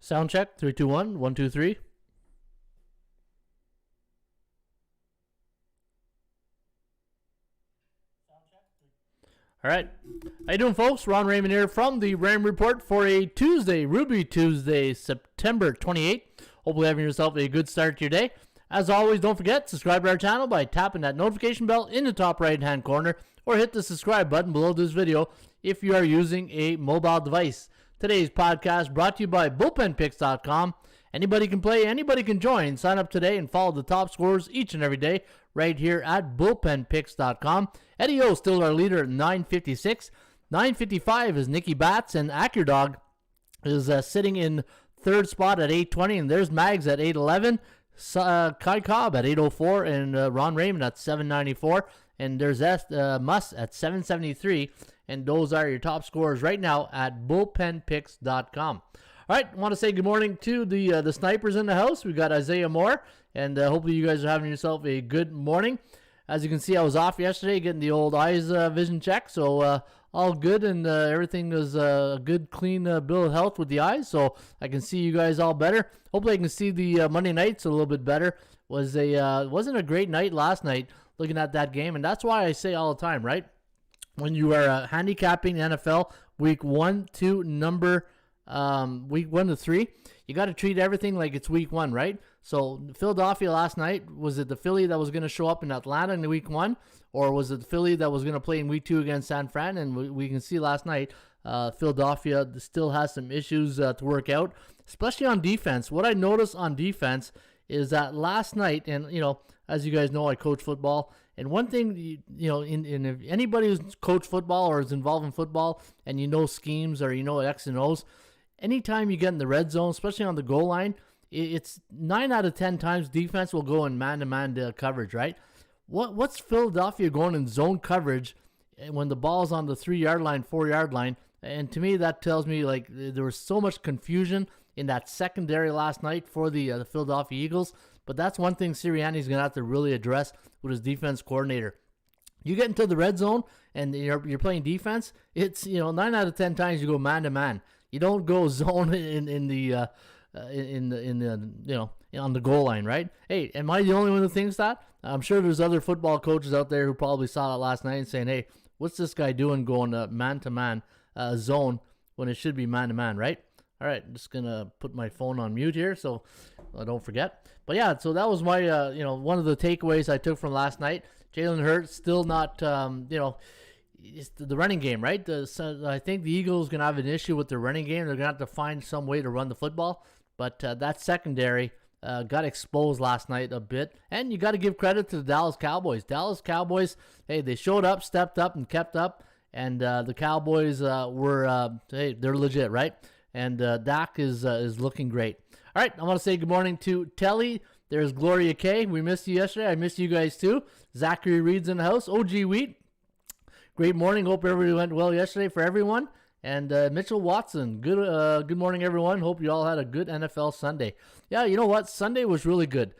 Sound check, 3, 2, 1, 1, 2, 3. All right. How you doing, folks? Ron Raymond here from the Raymond Report for a Tuesday, Ruby Tuesday, September 28th. Hopefully having yourself a good start to your day. As always, don't forget, subscribe to our channel by tapping that notification bell in the top right-hand corner or hit the subscribe button below this video if you are using a mobile device. Today's podcast brought to you by bullpenpicks.com. Anybody can play, anybody can join. Sign up today and follow the top scorers each and every day right here at bullpenpicks.com. Eddie O still our leader at 956. 955 is Nicky Bats, and Accurdog is sitting in third spot at 820, and there's Mags at 811. Kai Cobb at 804, and Ron Raymond at 794, and there's Muss at 773, and those are your top scorers right now at bullpenpicks.com. All right, I want to say good morning to the snipers in the house. We got Isaiah Moore, and hopefully you guys are having yourself a good morning. As you can see, I was off yesterday getting the old eyes vision check, so all good, and everything was a good, clean bill of health with the eyes, so I can see you guys all better. Hopefully I can see the Monday nights a little bit better. Wasn't a great night last night looking at that game, and that's why I say all the time, right? When you are handicapping NFL week 1 to week 1 to 3, you got to treat everything like it's week 1, right? So Philadelphia last night, was it the Philly that was going to show up in Atlanta in week 1, or was it the Philly that was going to play in week 2 against San Fran? And we can see last night Philadelphia still has some issues to work out, especially on defense. What I noticed on defense is that last night, and as you guys know, I coach football, and one thing if anybody who's coached football or is involved in football, and schemes or X and O's, anytime you get in the red zone, especially on the goal line, it's 9 out of 10 times defense will go in man-to-man coverage, right? What's Philadelphia going in zone coverage when the ball's on the 3-yard line, 4-yard line? And to me, that tells me like there was so much confusion in that secondary last night for the Philadelphia Eagles. But that's one thing Sirianni's going to have to really address with his defense coordinator. You get into the red zone and you're playing defense, it's 9 out of 10 times you go man-to-man. You don't go zone on the goal line, right? Hey, am I the only one who thinks that? I'm sure there's other football coaches out there who probably saw it last night and saying, hey, what's this guy doing going man-to-man zone when it should be man-to-man, right? All right, I'm just going to put my phone on mute here so I don't forget. But yeah, so that was my, one of the takeaways I took from last night. Jalen Hurts still not, it's the running game, right? I think the Eagles going to have an issue with their running game. They're going to have to find some way to run the football. But that secondary got exposed last night a bit. And you got to give credit to the Dallas Cowboys. Dallas Cowboys, hey, they showed up, stepped up, and kept up. And the Cowboys hey, they're legit, right? And Dak is looking great. All right, I want to say good morning to Telly. There's Gloria K. We missed you yesterday. I missed you guys too. Zachary Reed's in the house. OG Wheat. Great morning. Hope everybody went well yesterday for everyone. And Mitchell Watson. Good morning, everyone. Hope you all had a good NFL Sunday. Yeah, you know what? Sunday was really good.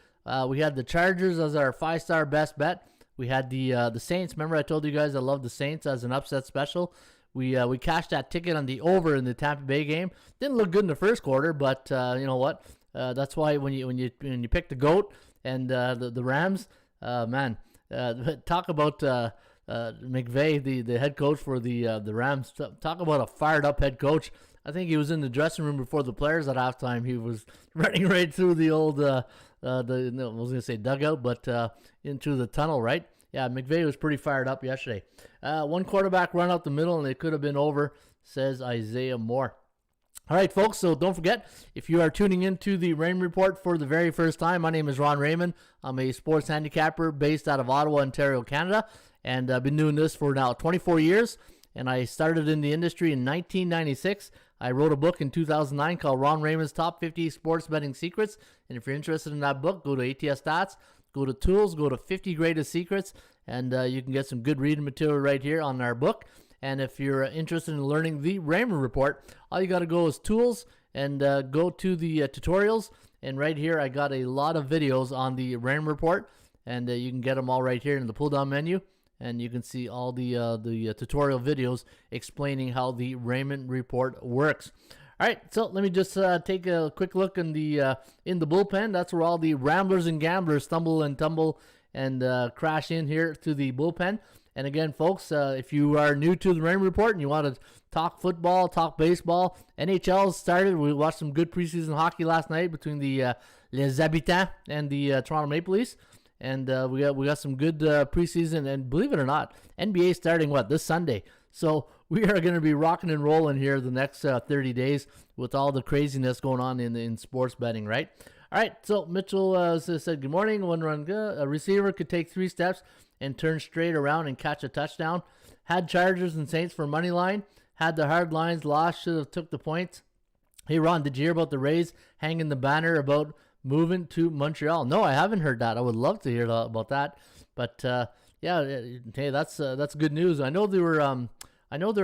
We had the Chargers as our 5-star best bet. We had the Saints. Remember I told you guys I love the Saints as an upset special. We cashed that ticket on the over in the Tampa Bay game. Didn't look good in the first quarter, but you know what? That's why when you pick the GOAT and the Rams, talk about McVay, the head coach for the Rams. Talk about a fired up head coach. I think he was in the dressing room before the players at halftime. He was running right through the old I was gonna say dugout, but into the tunnel, right? Yeah, McVay was pretty fired up yesterday. One quarterback run out the middle, and it could have been over, says Isaiah Moore. All right, folks, so don't forget, if you are tuning into the Raymond Report for the very first time, my name is Ron Raymond. I'm a sports handicapper based out of Ottawa, Ontario, Canada, and I've been doing this for now 24 years, and I started in the industry in 1996. I wrote a book in 2009 called Ron Raymond's Top 50 Sports Betting Secrets, and if you're interested in that book, go to ATS Stats, go to Tools, go to 50 Greatest Secrets, and you can get some good reading material right here on our book. And if you're interested in learning the Raymond Report, all you got to go is Tools and go to the tutorials. And right here, I got a lot of videos on the Raymond Report, and you can get them all right here in the pull-down menu. And you can see all the tutorial videos explaining how the Raymond Report works. All right, so let me just take a quick look in the bullpen. That's where all the ramblers and gamblers stumble and tumble and crash in here to the bullpen. And again, folks, if you are new to the Raymond Report and you want to talk football, talk baseball, NHL started. We watched some good preseason hockey last night between the Les Habitants and the Toronto Maple Leafs. And we got some good preseason. And believe it or not, NBA starting this Sunday. So we are going to be rocking and rolling here the next 30 days with all the craziness going on in sports betting, right? All right, so Mitchell said, good morning. One run good. A receiver could take 3 steps and turn straight around and catch a touchdown. Had Chargers and Saints for money line. Had the hard lines lost. Should have took the points. Hey, Ron, did you hear about the Rays hanging the banner about moving to Montreal? No, I haven't heard that. I would love to hear about that. But, yeah, hey, that's good news. I know they were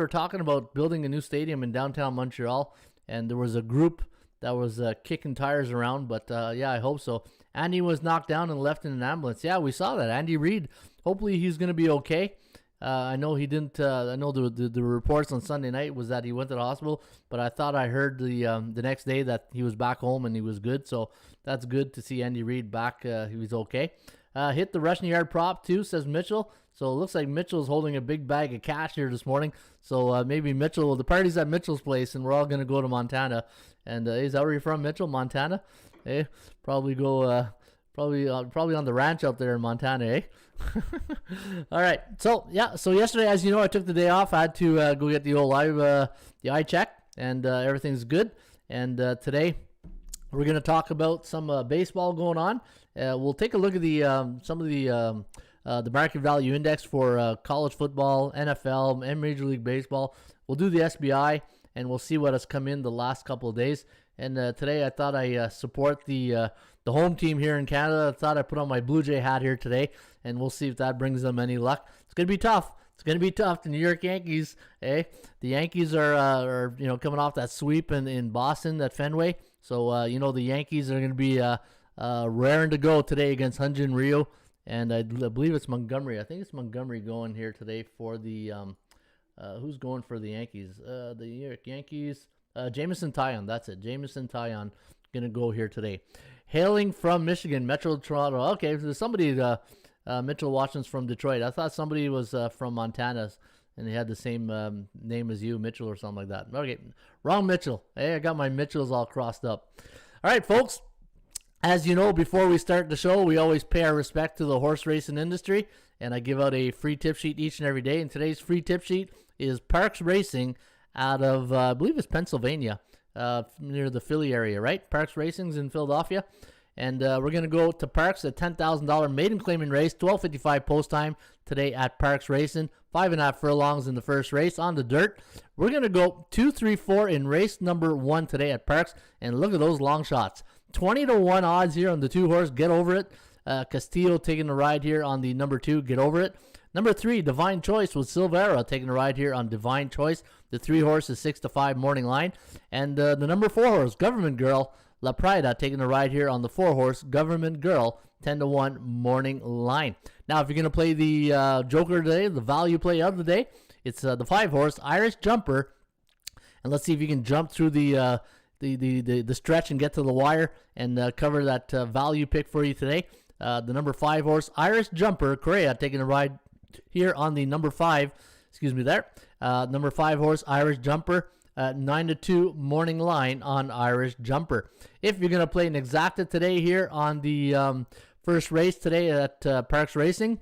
talking about building a new stadium in downtown Montreal, and there was a group that was kicking tires around, but yeah, I hope so. Andy was knocked down and left in an ambulance. Yeah, we saw that. Andy Reid, hopefully he's going to be okay. I know he didn't. I know the reports on Sunday night was that he went to the hospital, but I thought I heard the next day that he was back home and he was good. So that's good to see Andy Reid back. He was okay. Hit the rushing yard prop too, says Mitchell. So it looks like Mitchell's holding a big bag of cash here this morning. So maybe Mitchell, the party's at Mitchell's place, and we're all going to go to Montana. And is that where you're from, Mitchell? Montana? Hey, probably go, probably on the ranch out there in Montana, eh? All right. So yeah. So yesterday, as you know, I took the day off. I had to go get the old eye check, and everything's good. And today, we're going to talk about some baseball going on. We'll take a look at the market value index for college football, NFL, and Major League Baseball. We'll do the SBI, and we'll see what has come in the last couple of days. And today I thought I support the home team here in Canada. I thought I put on my Blue Jay hat here today, and we'll see if that brings them any luck. It's going to be tough. It's going to be tough. The New York Yankees, eh? The Yankees are coming off that sweep in Boston at Fenway. So, the Yankees are going to be raring to go today against Hyunjin Ryu. And I believe it's Montgomery. I think it's Montgomery going here today for the who's going for the Yankees? The New York Yankees. Jameson Taillon. That's it. Jameson Taillon going to go here today. Hailing from Michigan, Metro Toronto. Okay, there's somebody, Mitchell Watson's from Detroit. I thought somebody was from Montana, and they had the same name as you, Mitchell or something like that. Okay, wrong Mitchell. Hey, I got my Mitchells all crossed up. All right, folks. As you know, before we start the show, we always pay our respect to the horse racing industry, and I give out a free tip sheet each and every day. And today's free tip sheet is Parks Racing out of, I believe it's Pennsylvania, near the Philly area, right? Parks Racing's in Philadelphia. And we're going to go to Parks, a $10,000 maiden claiming race, 12:55 post time today at Parks Racing. 5.5 furlongs in the first race on the dirt. We're going to go 2, 3, 4 in race number 1 today at Parks. And look at those long shots. 20-1 odds here on the 2-horse. Get over it. Castillo taking the ride here on the number 2. Get over it. Number 3, Divine Choice with Silvera taking the ride here on Divine Choice. The 3-horse is 6-5 morning line. And the number 4-horse, Government Girl, La Prida taking the ride here on the 4-horse, Government Girl, 10-1 morning line. Now, if you're going to play the Joker today, the value play of the day, it's the 5-horse, Irish Jumper. And let's see if you can jump through the stretch and get to the wire and cover that value pick for you today. The number 5-horse, Irish Jumper, Correa taking a ride here on the number 5. Number 5-horse, Irish Jumper, 9-2 morning line on Irish Jumper. If you're going to play an exacta today here on the first race today at Parks Racing,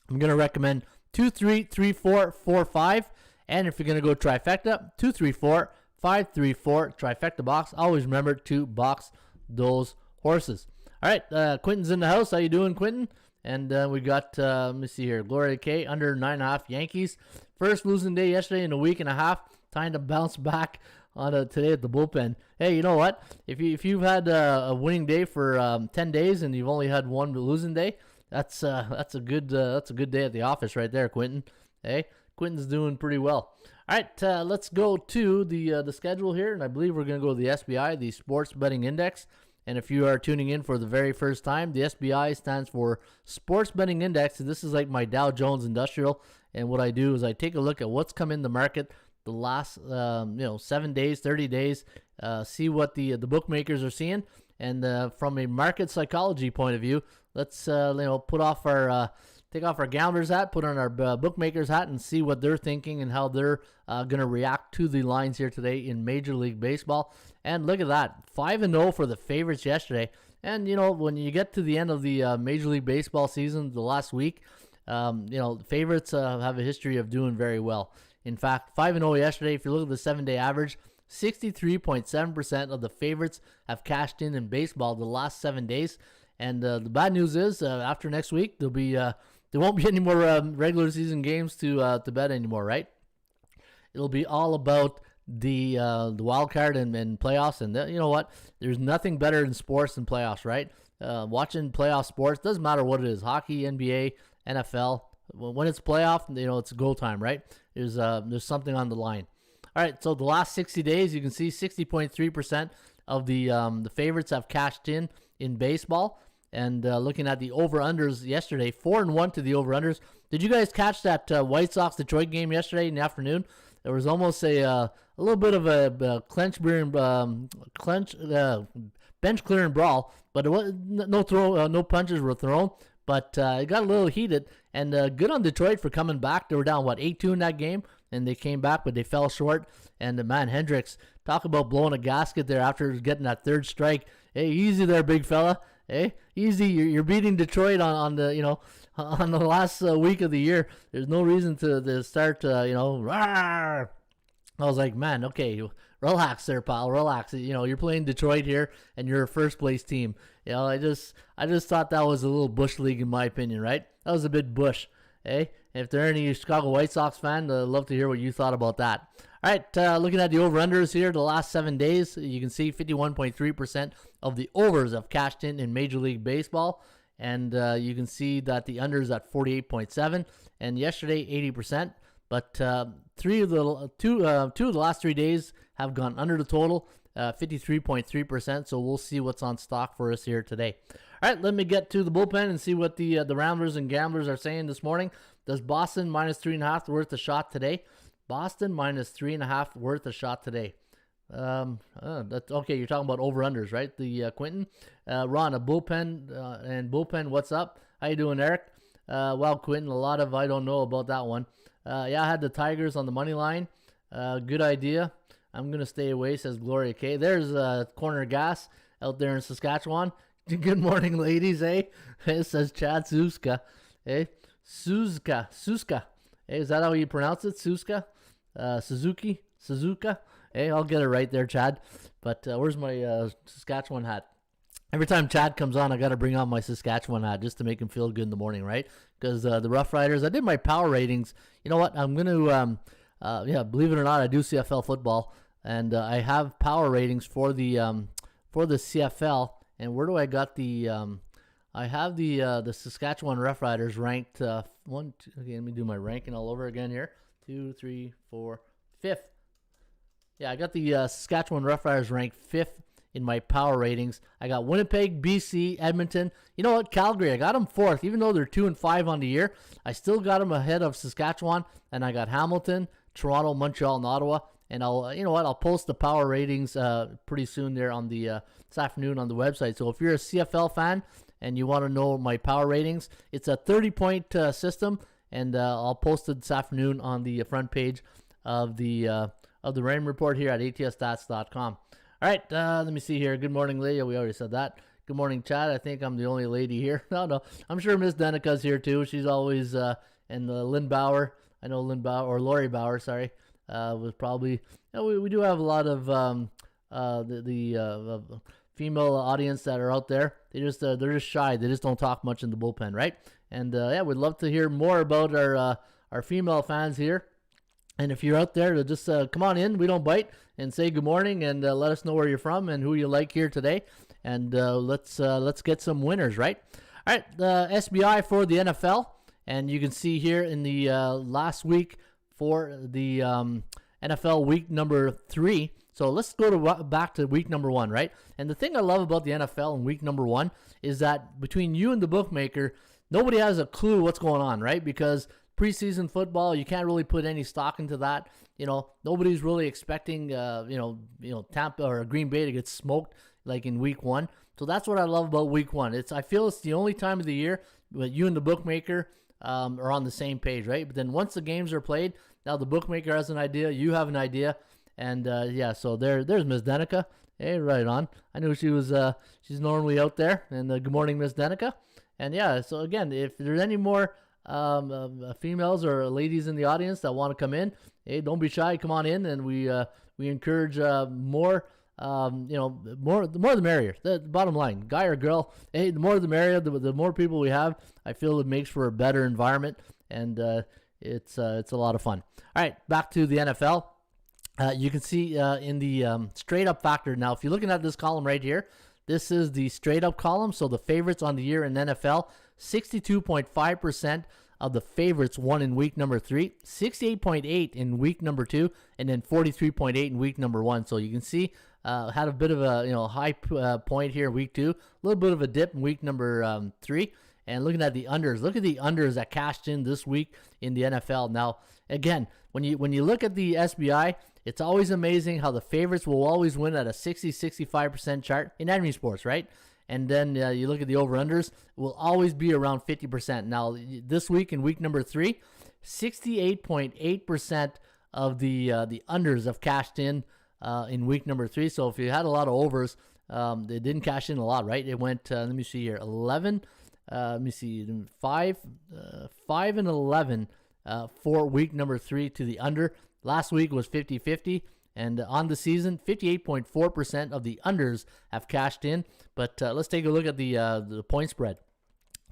I'm going to recommend 2, 3, 3, 4, 4, 5. And if you're going to go trifecta, 2, 3, 4, 5, 3, 4, trifecta box. Always remember to box those horses. All right, Quentin's in the house. How you doing, Quentin? And we got, let me see here, Gloria K, under 9.5 Yankees. First losing day yesterday in a week and a half. Time to bounce back on today at the bullpen. Hey, you know what? If you've had a winning day for 10 days and you've only had one losing day, that's a good day at the office right there, Quentin. Hey, Quentin's doing pretty well. All right, let's go to the schedule here, and I believe we're going to go to the SBI, the Sports Betting Index. And if you are tuning in for the very first time, the SBI stands for Sports Betting Index, and this is like my Dow Jones Industrial. And what I do is I take a look at what's come in the market the last 7 days, 30 days, see what the bookmakers are seeing. And from a market psychology point of view, let's put off our take off our gambler's hat, put on our bookmaker's hat, and see what they're thinking and how they're going to react to the lines here today in Major League Baseball. And look at that, 5-0 for the favorites yesterday. And when you get to the end of the Major League Baseball season, the last week, favorites have a history of doing very well. In fact, 5-0 yesterday. If you look at the 7-day average, 63.7% of the favorites have cashed in baseball the last 7 days. And the bad news is, after next week, there won't be any more regular season games to bet anymore, right? It'll be all about the wild card and playoffs. And you know what? There's nothing better in sports than playoffs, right? Watching playoff sports, doesn't matter what it is, hockey, NBA, NFL. When it's playoff, it's go time, right? There's something on the line. All right, so the last 60 days, you can see 60.3% of the favorites have cashed in baseball. And looking at the over-unders yesterday, 4-1 to the over-unders. Did you guys catch that White Sox-Detroit game yesterday in the afternoon? There was almost a little bit of a bench clearing brawl, but it was no punches were thrown. But it got a little heated, and good on Detroit for coming back. They were down, 8-2 in that game, and they came back, but they fell short. And man, Hendricks, talk about blowing a gasket there after getting that third strike. Hey, easy there, big fella. Hey, easy. You're beating Detroit on the on the last week of the year. There's no reason to start rawr. I was like, man, okay, relax there, pal, relax. You're playing Detroit here, and you're a first place team. I just thought that was a little bush league in my opinion, right? That was a bit bush. Hey, if there are any Chicago White Sox fans, I'd love to hear what you thought about that. All right, looking at the over-unders here, the last 7 days, you can see 51.3% of the overs have cashed in Major League Baseball. And you can see that the unders at 48.7%, and yesterday 80%. But two of the last 3 days have gone under the total, 53.3%. So we'll see what's on stock for us here today. All right, let me get to the bullpen and see what the Ramblers and Gamblers are saying this morning. Does Boston -3.5 worth a shot today? Boston -3.5 worth a shot today. That's okay. You're talking about over-unders, right? The Quentin, Ron, a bullpen and bullpen. What's up? How you doing, Eric? Well, Quentin, a lot of I don't know about that one. Yeah, I had the Tigers on the money line. Good idea. I'm gonna stay away, says Gloria K. There's Corner Gas out there in Saskatchewan. Good morning, ladies. Eh? It says Chad Suska. Eh? Suska. Hey, is that how you pronounce it? Suska? Suzuka? Hey, I'll get it right there, Chad. But where's my Saskatchewan hat? Every time Chad comes on, I got to bring on my Saskatchewan hat just to make him feel good in the morning, right? Because the Rough Riders, I did my power ratings. You know what? I'm going to, believe it or not, I do CFL football. And I have power ratings for the CFL. And where do I got the... I have the Saskatchewan Rough Riders ranked okay, let me do my ranking all over again here. 2, 3, 4, 5th. Yeah, I got the Saskatchewan Rough Riders ranked 5th in my power ratings. I got Winnipeg, BC, Edmonton. You know what? Calgary, I got them 4th. Even though they're 2-5 on the year, I still got them ahead of Saskatchewan. And I got Hamilton, Toronto, Montreal, and Ottawa. And I'll post the power ratings pretty soon there on the this afternoon on the website. So if you're a CFL fan and you want to know my power ratings, it's a 30-point system, and I'll post it this afternoon on the front page of the Raymond Report here at atsstats.com. All right, let me see here. Good morning, Leah. We already said that. Good morning, Chad. I think I'm the only lady here. No. I'm sure Miss Denica's here too. She's always and Lynn Bauer. I know Lynn Bauer or Lori Bauer. Sorry, was probably. We do have a lot of the female audience that are out there. They're just shy. They just don't talk much in the bullpen, right? And we'd love to hear more about our female fans here. And if you're out there, to just come on in. We don't bite, and say good morning, and let us know where you're from and who you like here today. And let's get some winners, right? All right, the SBI for the NFL, and you can see here in the last week for the NFL week number 3. So let's go back to week number 1, right? And the thing I love about the NFL in week number 1 is that between you and the bookmaker, nobody has a clue what's going on, right? Because preseason football. You can't really put any stock into that. Nobody's really expecting, Tampa or Green Bay to get smoked like in week 1. So that's what I love about week 1. I feel it's the only time of the year that you and the bookmaker are on the same page, right? But then once the games are played, now the bookmaker has an idea, you have an idea, and so there's Miss Denica. Hey, right on. I knew she was. She's normally out there. And good morning, Miss Denica. And so again, if there's any more females or ladies in the audience that want to come in, hey, don't be shy. Come on in, and we encourage more. More the merrier. The bottom line, guy or girl, hey, the more the merrier. The more people we have, I feel it makes for a better environment, and it's a lot of fun. All right, back to the NFL. You can see in the straight up factor. Now, if you're looking at this column right here, this is the straight up column. So the favorites on the year in NFL, 62.5% of the favorites won in week number 3, 68.8 in week number 2, and then 43.8 in week number 1. So you can see had a bit of a high point here in week 2, a little bit of a dip in week number 3. And looking at the unders, look at the unders that cashed in this week in the NFL. Now, again, when you look at the SBI, it's always amazing how the favorites will always win at a 60-65% chart in any sports, right? And then you look at the over-unders, it will always be around 50%. Now, this week in week number 3, 68.8% of the unders have cashed in week number 3. So if you had a lot of overs, they didn't cash in a lot, right? It went, let me see here, 11. Let me see, 5 and 11 for week number 3 to the under. Last week was 50-50, and on the season, 58.4% of the unders have cashed in. But let's take a look at the point spread.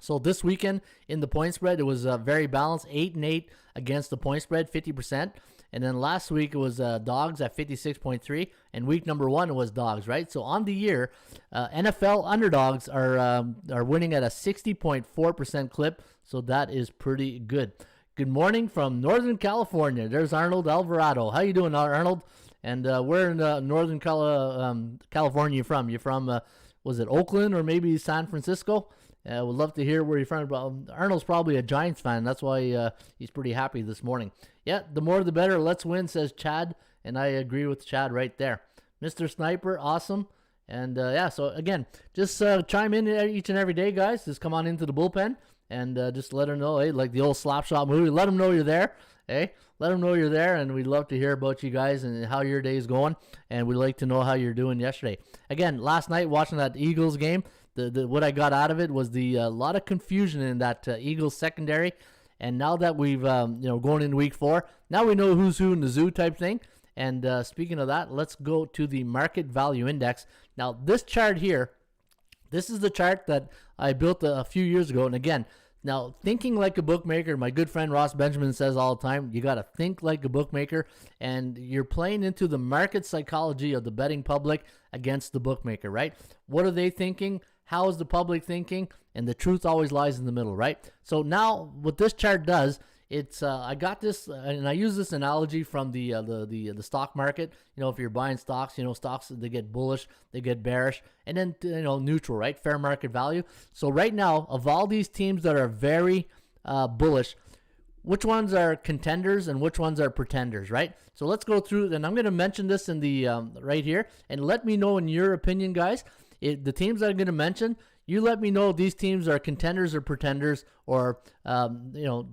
So this weekend in the point spread, it was very balanced, 8-8 against the point spread, 50%. And then last week it was dogs at 56.3, and week number 1 it was dogs, right? So on the year, NFL underdogs are winning at a 60.4% clip, so that is pretty good. Good morning from Northern California. There's Arnold Alvarado. How you doing, Arnold? And where in Northern California you from? You from, was it Oakland or maybe San Francisco? Would love to hear where you're from. Arnold's probably a Giants fan. That's why he's pretty happy this morning. Yeah, the more the better. Let's win, says Chad. And I agree with Chad right there. Mr. Sniper, awesome. And so again, just chime in each and every day, guys. Just come on into the bullpen and just let them know, hey, like the old Slapshot movie, let them know you're there. Hey, let them know you're there, and we'd love to hear about you guys and how your day is going. And we'd like to know how you're doing yesterday. Again, last night watching that Eagles game, what I got out of it was the lot of confusion in that Eagles secondary. And now that we've going into week 4, now we know who's who in the zoo type thing. And speaking of that, let's go to the market value index. Now this chart here, this is the chart that I built a few years ago. And again, now thinking like a bookmaker, my good friend Ross Benjamin says all the time, you got to think like a bookmaker, and you're playing into the market psychology of the betting public against the bookmaker, right? What are they thinking? How is the public thinking? And the truth always lies in the middle, right? So now what this chart does, it's I got this, and I use this analogy from the stock market. If you're buying stocks, stocks, they get bullish, they get bearish, and then neutral, right? Fair market value. So right now, of all these teams that are very bullish, which ones are contenders and which ones are pretenders, right? So let's go through, and I'm going to mention this in the right here, and let me know in your opinion, guys. The teams that I'm going to mention, you let me know if these teams are contenders or pretenders, or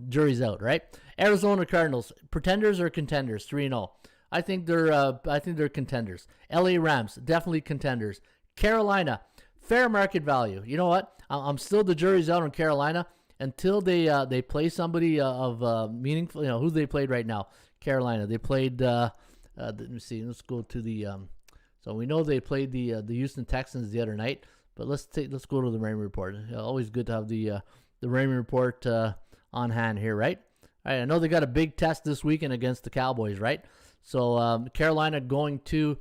jury's out, right? Arizona Cardinals, pretenders or contenders? 3-0. I think they're contenders. LA Rams, definitely contenders. Carolina, fair market value. You know what? I'm still, the jury's out on Carolina until they play somebody of meaningful. Who they played right now? Carolina. They played. Let me see. Let's go to the. So we know they played the Houston Texans the other night. But let's go to the Raymond Report. Always good to have the Raymond Report on hand here, right? All right, I know they got a big test this weekend against the Cowboys, right? So Carolina going to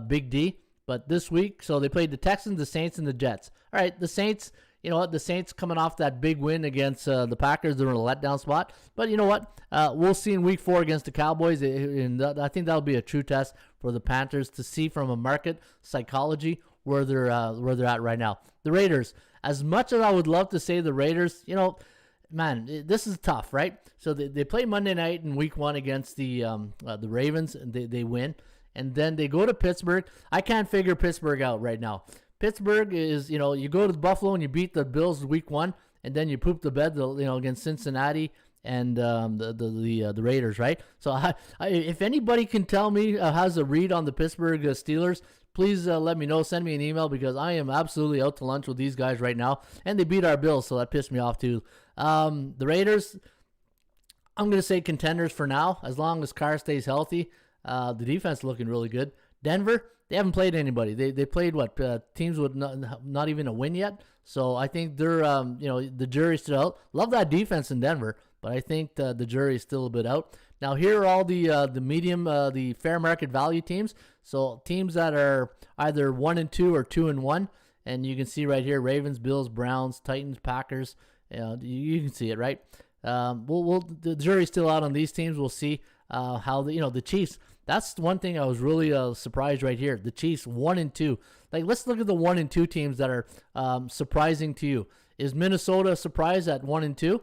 Big D, but this week, so they played the Texans, the Saints, and the Jets. All right, the Saints, you know what? The Saints coming off that big win against the Packers, they're in a letdown spot. But you know what? We'll see in week 4 against the Cowboys, and I think that'll be a true test for the Panthers to see from a market psychology where they're at right now. The Raiders, as much as I would love to say the Raiders, man, this is tough, right? So they play Monday night in week 1 against the Ravens, and they win. And then they go to Pittsburgh. I can't figure Pittsburgh out right now. Pittsburgh is, you go to Buffalo and you beat the Bills week 1, and then you poop the bed, against Cincinnati and the Raiders, right? So if anybody can tell me has a read on the Pittsburgh Steelers, please let me know. Send me an email, because I am absolutely out to lunch with these guys right now. And they beat our Bills, so that pissed me off too. The Raiders, I'm going to say contenders for now, as long as Carr stays healthy. The defense looking really good. Denver, they haven't played anybody. They played teams with not even a win yet. So I think they're the jury's still out. Love that defense in Denver, but I think the jury is still a bit out. Now here are all the medium, the fair market value teams. So teams that are either 1-2 or 2-1, and you can see right here: Ravens, Bills, Browns, Titans, Packers. You can see it, right? The jury's still out on these teams. We'll see how the Chiefs. That's one thing I was really surprised right here. The Chiefs 1-2. Like, let's look at the 1-2 teams that are surprising to you. Is Minnesota surprised at 1-2?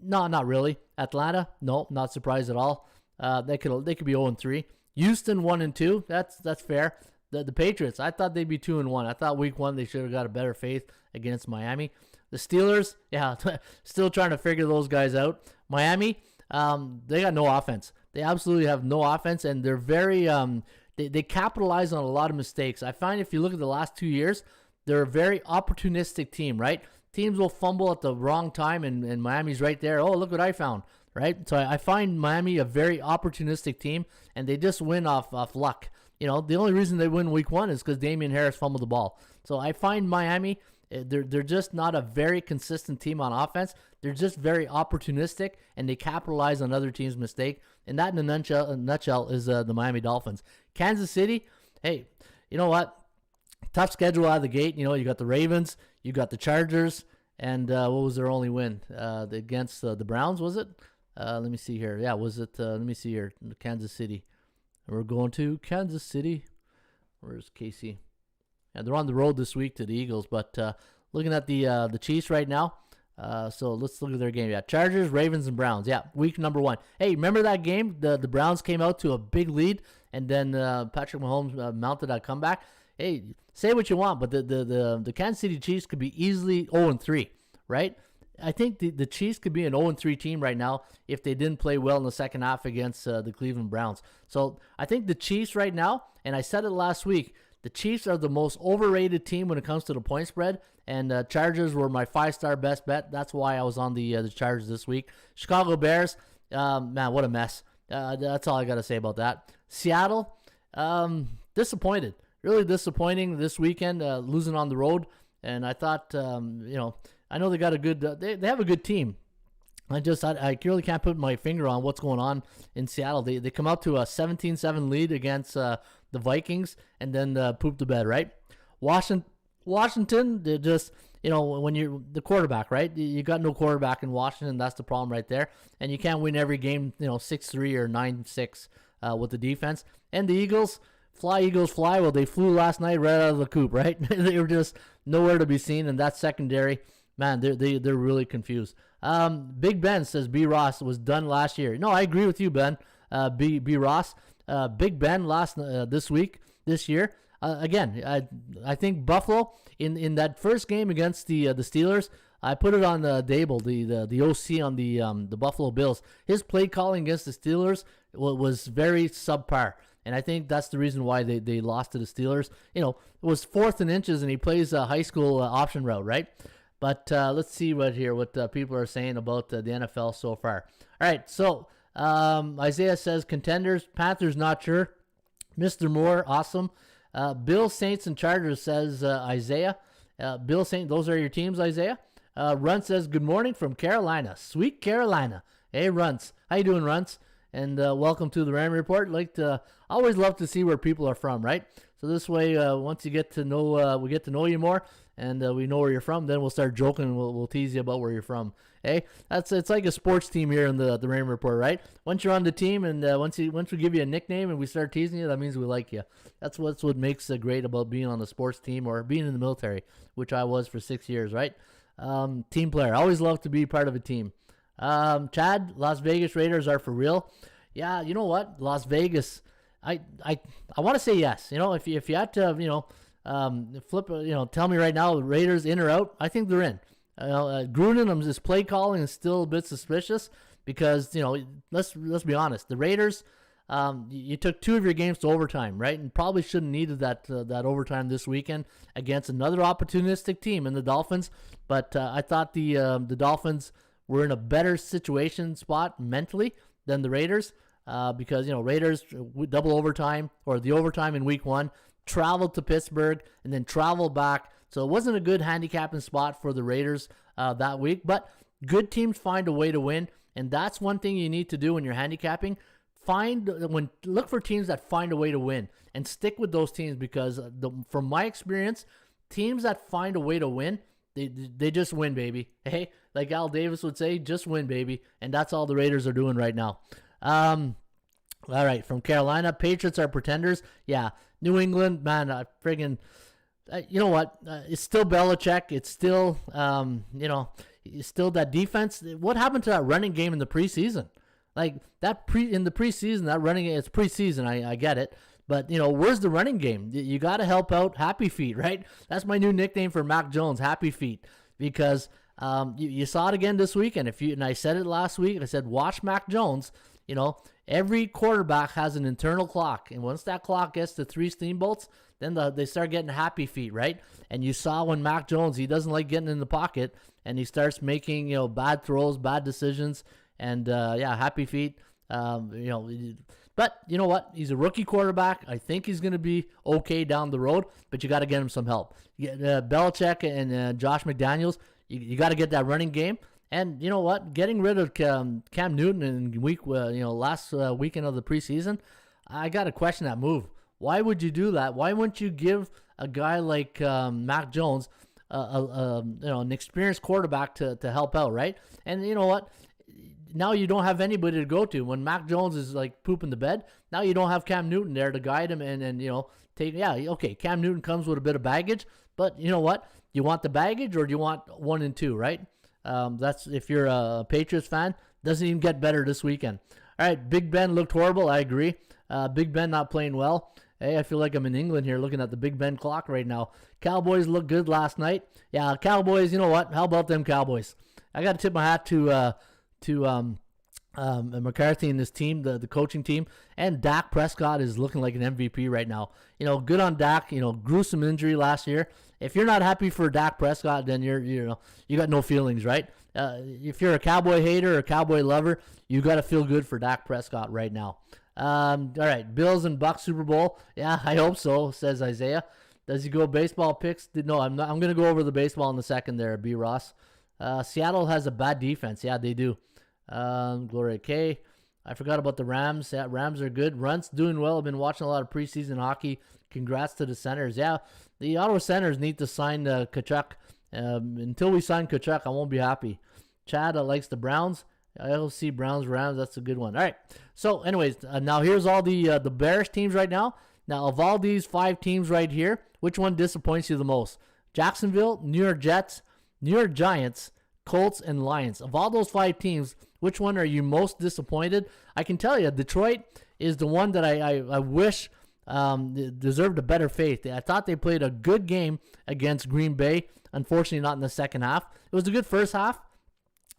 No, not really. Atlanta, no, not surprised at all. They could be 0-3. Houston 1-2. That's fair. The Patriots, I thought they'd be 2-1. I thought week 1 they should have got a better faith against Miami. The Steelers, yeah, still trying to figure those guys out. Miami, they got no offense. They absolutely have no offense, and they're very they capitalize on a lot of mistakes. I find if you look at the last 2 years, they're a very opportunistic team, right? Teams will fumble at the wrong time, and Miami's right there. Oh, look what I found, right? So I find Miami a very opportunistic team, and they just win off luck. The only reason they win week 1 is because Damian Harris fumbled the ball. So I find Miami, they're just not a very consistent team on offense. They're just very opportunistic, and they capitalize on other teams' mistake. And that, in a nutshell, is the Miami Dolphins. Kansas City, hey, you know what? Tough schedule out of the gate. You got the Ravens, you got the Chargers, and what was their only win? Against the Browns, was it? Let me see here. Yeah, was it? Let me see here. Kansas City. We're going to Kansas City. Where's Casey? Yeah, they're on the road this week to the Eagles, but looking at the Chiefs right now. So let's look at their game. Yeah, Chargers, Ravens, and Browns. Yeah, week number 1. Hey, remember that game? The Browns came out to a big lead, and then Patrick Mahomes mounted a comeback. Hey, say what you want, but the Kansas City Chiefs could be easily 0-3, right? I think the Chiefs could be an 0-3 team right now if they didn't play well in the second half against the Cleveland Browns. So I think the Chiefs right now, and I said it last week, the Chiefs are the most overrated team when it comes to the point spread, and Chargers were my 5-star best bet. That's why I was on the Chargers this week. Chicago Bears, man, what a mess. That's all I got to say about that. Seattle, disappointed. Really disappointing this weekend, losing on the road. And I thought, I know they got a good, they have a good team. I really can't put my finger on what's going on in Seattle. They come out to a 17-7 lead against the Vikings, and then poop the bed, right? Washington, they just, when you're the quarterback, right? You got no quarterback in Washington. That's the problem right there. And you can't win every game, 6-3 or 9-6 with the defense. And the Eagles fly. Well, they flew last night right out of the coop, right? They were just nowhere to be seen. And that secondary, man, they're really confused. Big Ben says B. Ross was done last year. No, I agree with you, Ben. B. Ross. Big Ben this year. Again, I think Buffalo in that first game against the Steelers, I put it on Dable, the OC on the Buffalo Bills. His play calling against the Steelers was very subpar, and I think that's the reason why they lost to the Steelers. It was 4th and inches, and he plays a high school option route, right? But let's see what people are saying about the NFL so far. All right, so Isaiah says contenders, Panthers not sure. Mr. Moore, awesome. Bill, Saints, and Chargers says Isaiah. Bill, Saints, those are your teams, Isaiah. Runt says good morning from Carolina, sweet Carolina. Hey, Runts, how you doing, Runts? And welcome to the Raymond Report. Always love to see where people are from, right? So this way, once you get to know, we get to know you more, and we know where you're from, then we'll start joking and we'll tease you about where you're from. Hey, it's like a sports team here in the Raymond Report, right? Once you're on the team, and once we give you a nickname and we start teasing you, that means we like you. That's what makes it great about being on the sports team or being in the military, which I was for 6 years, right? Team player. Always love to be part of a team. Chad, Las Vegas Raiders are for real. Yeah, you know what? Las Vegas, I want to say yes. If you had to, flip, tell me right now, the Raiders in or out, I think they're in. Gruden's play calling is still a bit suspicious because, let's be honest. The Raiders, you took 2 of your games to overtime, right? And probably shouldn't needed that overtime this weekend against another opportunistic team in the Dolphins. But I thought the Dolphins were in a better spot mentally than the Raiders because, Raiders double overtime or the overtime in week 1, traveled to Pittsburgh and then traveled back. So it wasn't a good handicapping spot for the Raiders that week. But good teams find a way to win. And that's one thing you need to do when you're handicapping. Look for teams that find a way to win and stick with those teams because from my experience, teams that find a way to win, they just win, baby. Hey, like Al Davis would say, just win, baby. And that's all the Raiders are doing right now. All right, from Carolina, Patriots are pretenders. Yeah, New England, man, you know what? It's still Belichick. It's still, it's still that defense. What happened to that running game in the preseason? Like in the preseason, that running game, it's preseason. I get it. But, where's the running game? You got to help out Happy Feet, right? That's my new nickname for Mac Jones, Happy Feet. Because you saw it again this weekend. And I said it last week. I said, watch Mac Jones. Every quarterback has an internal clock. And once that clock gets to 3 steamboats, then they start getting Happy Feet, right? And you saw when Mac Jones, he doesn't like getting in the pocket. And he starts making, bad throws, bad decisions. And, Happy Feet. But you know what? He's a rookie quarterback. I think he's going to be okay down the road, but you got to get him some help. Belichick and Josh McDaniels, you got to get that running game. And you know what? Getting rid of Cam Newton in last weekend of the preseason, I got to question that move. Why would you do that? Why wouldn't you give a guy like Mac Jones, an experienced quarterback to help out, right? And you know what? Now you don't have anybody to go to. When Mac Jones is like pooping the bed, now you don't have Cam Newton there to guide him and Cam Newton comes with a bit of baggage, but you know what? You want the baggage or do you want 1 and 2, right? That's if you're a Patriots fan, doesn't even get better this weekend. All right, Big Ben looked horrible. I agree. Big Ben not playing well. Hey, I feel like I'm in England here looking at the Big Ben clock right now. Cowboys looked good last night. Yeah, Cowboys, you know what? How about them Cowboys? I got to tip my hat to McCarthy and his team, the coaching team, and Dak Prescott is looking like an MVP right now. Good on Dak. Gruesome injury last year. If you're not happy for Dak Prescott, then you got no feelings, right? If you're a Cowboy hater or a Cowboy lover, you got to feel good for Dak Prescott right now. All right, Bills and Bucks Super Bowl. Yeah, I hope so, says Isaiah. Does he go baseball picks? No, I'm not. I'm going to go over the baseball in the second there, B. Ross. Seattle has a bad defense. Yeah, they do. Gloria K. I forgot about the Rams. Yeah, Rams are good. Runt's doing well. I've been watching a lot of preseason hockey. Congrats to the Senators. Yeah, the Ottawa Senators need to sign Tkachuk. Until we sign Tkachuk, I won't be happy. Chad likes the Browns. I'll see Browns, Rams. That's a good one. All right. So, anyways, now here's all the Bearish teams right now. Now, of all these 5 teams right here, which one disappoints you the most? Jacksonville, New York Jets, New York Giants, Colts, and Lions. Of all those 5 teams, which one are you most disappointed? I can tell you, Detroit is the one that I wish deserved a better fate. I thought they played a good game against Green Bay. Unfortunately, not in the second half. It was a good first half.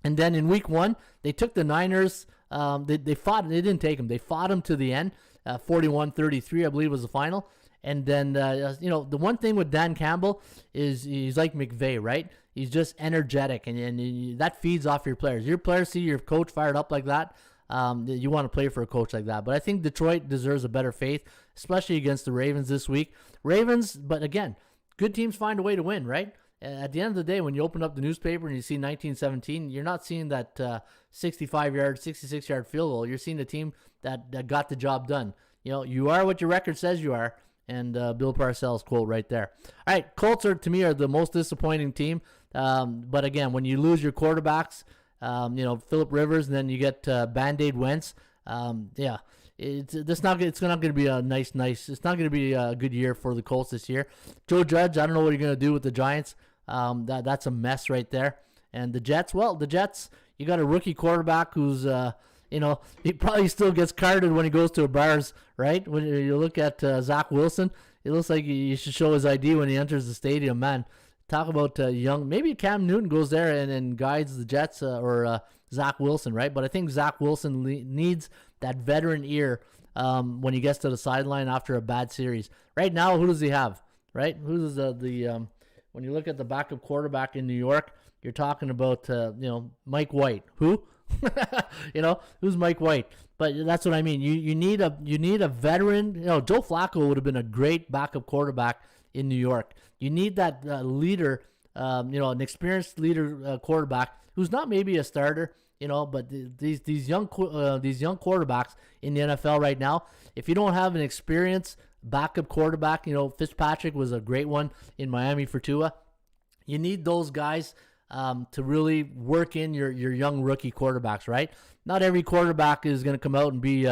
And then in week 1, they took the Niners. They fought. They didn't take them. They fought them to the end. 41-33, I believe, was the final. And then, the one thing with Dan Campbell is he's like McVay, right? He's just energetic, and that feeds off your players. Your players see your coach fired up like that. You want to play for a coach like that. But I think Detroit deserves a better faith, especially against the Ravens this week. Ravens, but again, good teams find a way to win, right? At the end of the day, when you open up the newspaper and you see 1917, you're not seeing that 65-yard, 66-yard field goal. You're seeing a team that got the job done. You are what your record says you are. And Bill Parcells quote right there. All right, Colts to me are the most disappointing team. But again, when you lose your quarterbacks, Phillip Rivers, and then you get Band-Aid Wentz, it's not going to be a nice. It's not going to be a good year for the Colts this year. Joe Judge, I don't know what you're going to do with the Giants. That's a mess right there. And the Jets, you got a rookie quarterback who's, he probably still gets carded when he goes to a bars, right? When you look at Zach Wilson, it looks like he should show his ID when he enters the stadium, man. Talk about young. Maybe Cam Newton goes there and guides the Jets or Zach Wilson, right? But I think Zach Wilson needs that veteran ear when he gets to the sideline after a bad series. Right now, who does he have? Right? Who's when you look at the backup quarterback in New York, you're talking about Mike White. Who? Who's Mike White? But that's what I mean. You need a veteran. Joe Flacco would have been a great backup quarterback in New York. You need that leader, an experienced leader quarterback who's not maybe a starter, but these young quarterbacks in the NFL right now, if you don't have an experienced backup quarterback, Fitzpatrick was a great one in Miami for Tua. You need those guys to really work in your young rookie quarterbacks, right? Not every quarterback is going to come out and be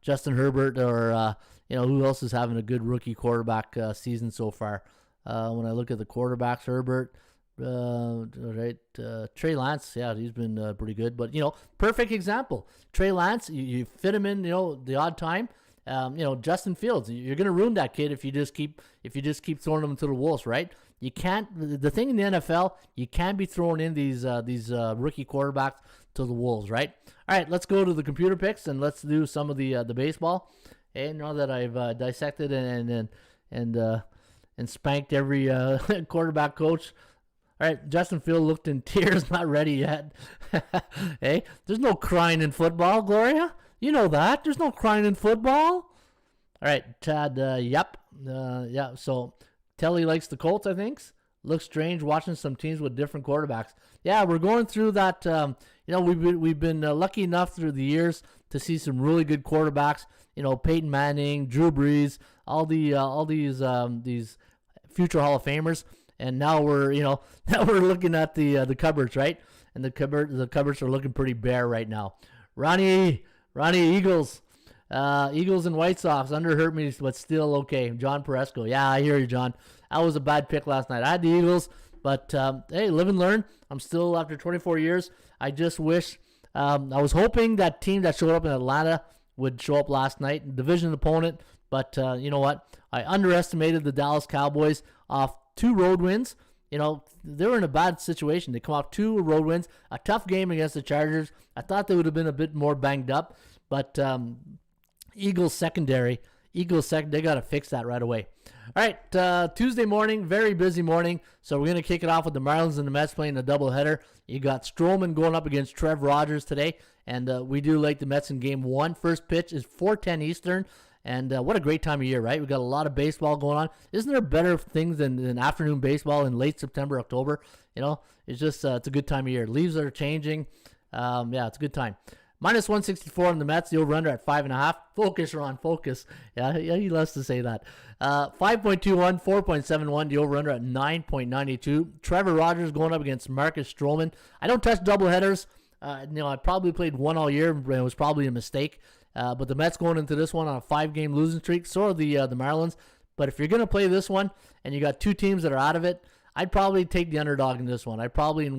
Justin Herbert or who else is having a good rookie quarterback season so far. When I look at the quarterbacks, Herbert, Trey Lance, yeah, he's been pretty good. But perfect example, Trey Lance, you fit him in, the odd time. Justin Fields, you're gonna ruin that kid if you just keep throwing him to the wolves, right? You can't. The thing in the NFL, you can't be throwing in these rookie quarterbacks to the wolves, right? All right, let's go to the computer picks and let's do some of the baseball. And now that I've dissected and spanked every quarterback coach. All right, Justin Field looked in tears, not ready yet. Hey, there's no crying in football, Gloria. You know that. There's no crying in football. All right, Chad, yep. Yeah, so Telly likes the Colts, I think. Looks strange watching some teams with different quarterbacks. Yeah, we're going through that. We've been lucky enough through the years to see some really good quarterbacks. Peyton Manning, Drew Brees, all these future Hall of Famers. And now we're looking at the cupboards, right? And the cupboards are looking pretty bare right now. Ronnie, Eagles. Eagles and White Sox underhurt me, but still okay. John Peresco. Yeah, I hear you, John. That was a bad pick last night. I had the Eagles, but hey, live and learn. I'm still, after 24 years, I just wish, I was hoping that team that showed up in Atlanta would show up last night, division opponent, but you know what? I underestimated the Dallas Cowboys off 2 road wins. They were in a bad situation. They come off 2 road wins, a tough game against the Chargers. I thought they would have been a bit more banged up, but Eagles secondary, they got to fix that right away. All right, Tuesday morning, very busy morning. So we're going to kick it off with the Marlins and the Mets playing a doubleheader. You got Stroman going up against Trev Rogers today, and we do like the Mets in Game 1. First pitch is 4:10 Eastern, and what a great time of year, right? We got a lot of baseball going on. Isn't there better things than afternoon baseball in late September, October? It's just it's a good time of year. Leaves are changing. Yeah, it's a good time. Minus 164 on the Mets. The over-under at 5.5. Focus, Ron. Focus. Yeah, he loves to say that. 5.21, 4.71. The over-under at 9.92. Trevor Rogers going up against Marcus Stroman. I don't touch doubleheaders. I probably played one all year. It was probably a mistake. But the Mets going into this one on a 5-game losing streak. So are the Marlins. But if you're going to play this one and you got 2 teams that are out of it, I'd probably take the underdog in this one. I'd probably, in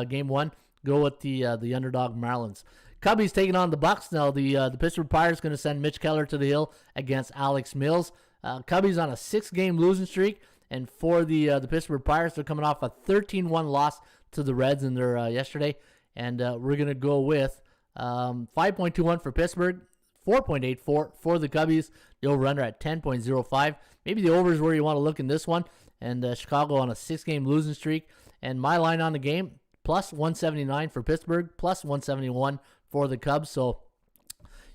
Game 1, go with the underdog Marlins. Cubbies taking on the Bucks. Now the Pittsburgh Pirates going to send Mitch Keller to the hill against Alex Mills. Cubbies on a 6-game losing streak, and for the Pittsburgh Pirates, they're coming off a 13-1 loss to the Reds in their yesterday, and we're going to go with 5.21 for Pittsburgh, 4.84 for the Cubbies. The over-under at 10.05. Maybe the over is where you want to look in this one, and Chicago on a 6-game losing streak, and my line on the game, plus 179 for Pittsburgh, plus 171 for the Cubs. So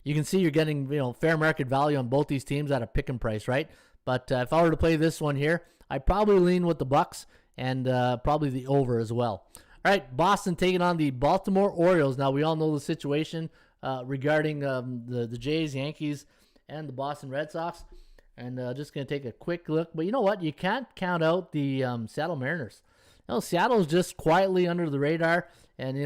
you can see you're getting fair market value on both these teams at a pick and price, right? But if I were to play this one here, I'd probably lean with the Bucks and probably the over as well. All right, Boston taking on the Baltimore Orioles. Now we all know the situation regarding the Jays, Yankees, and the Boston Red Sox. And just going to take a quick look. But you know what? You can't count out the Seattle Mariners. Seattle's just quietly under the radar, and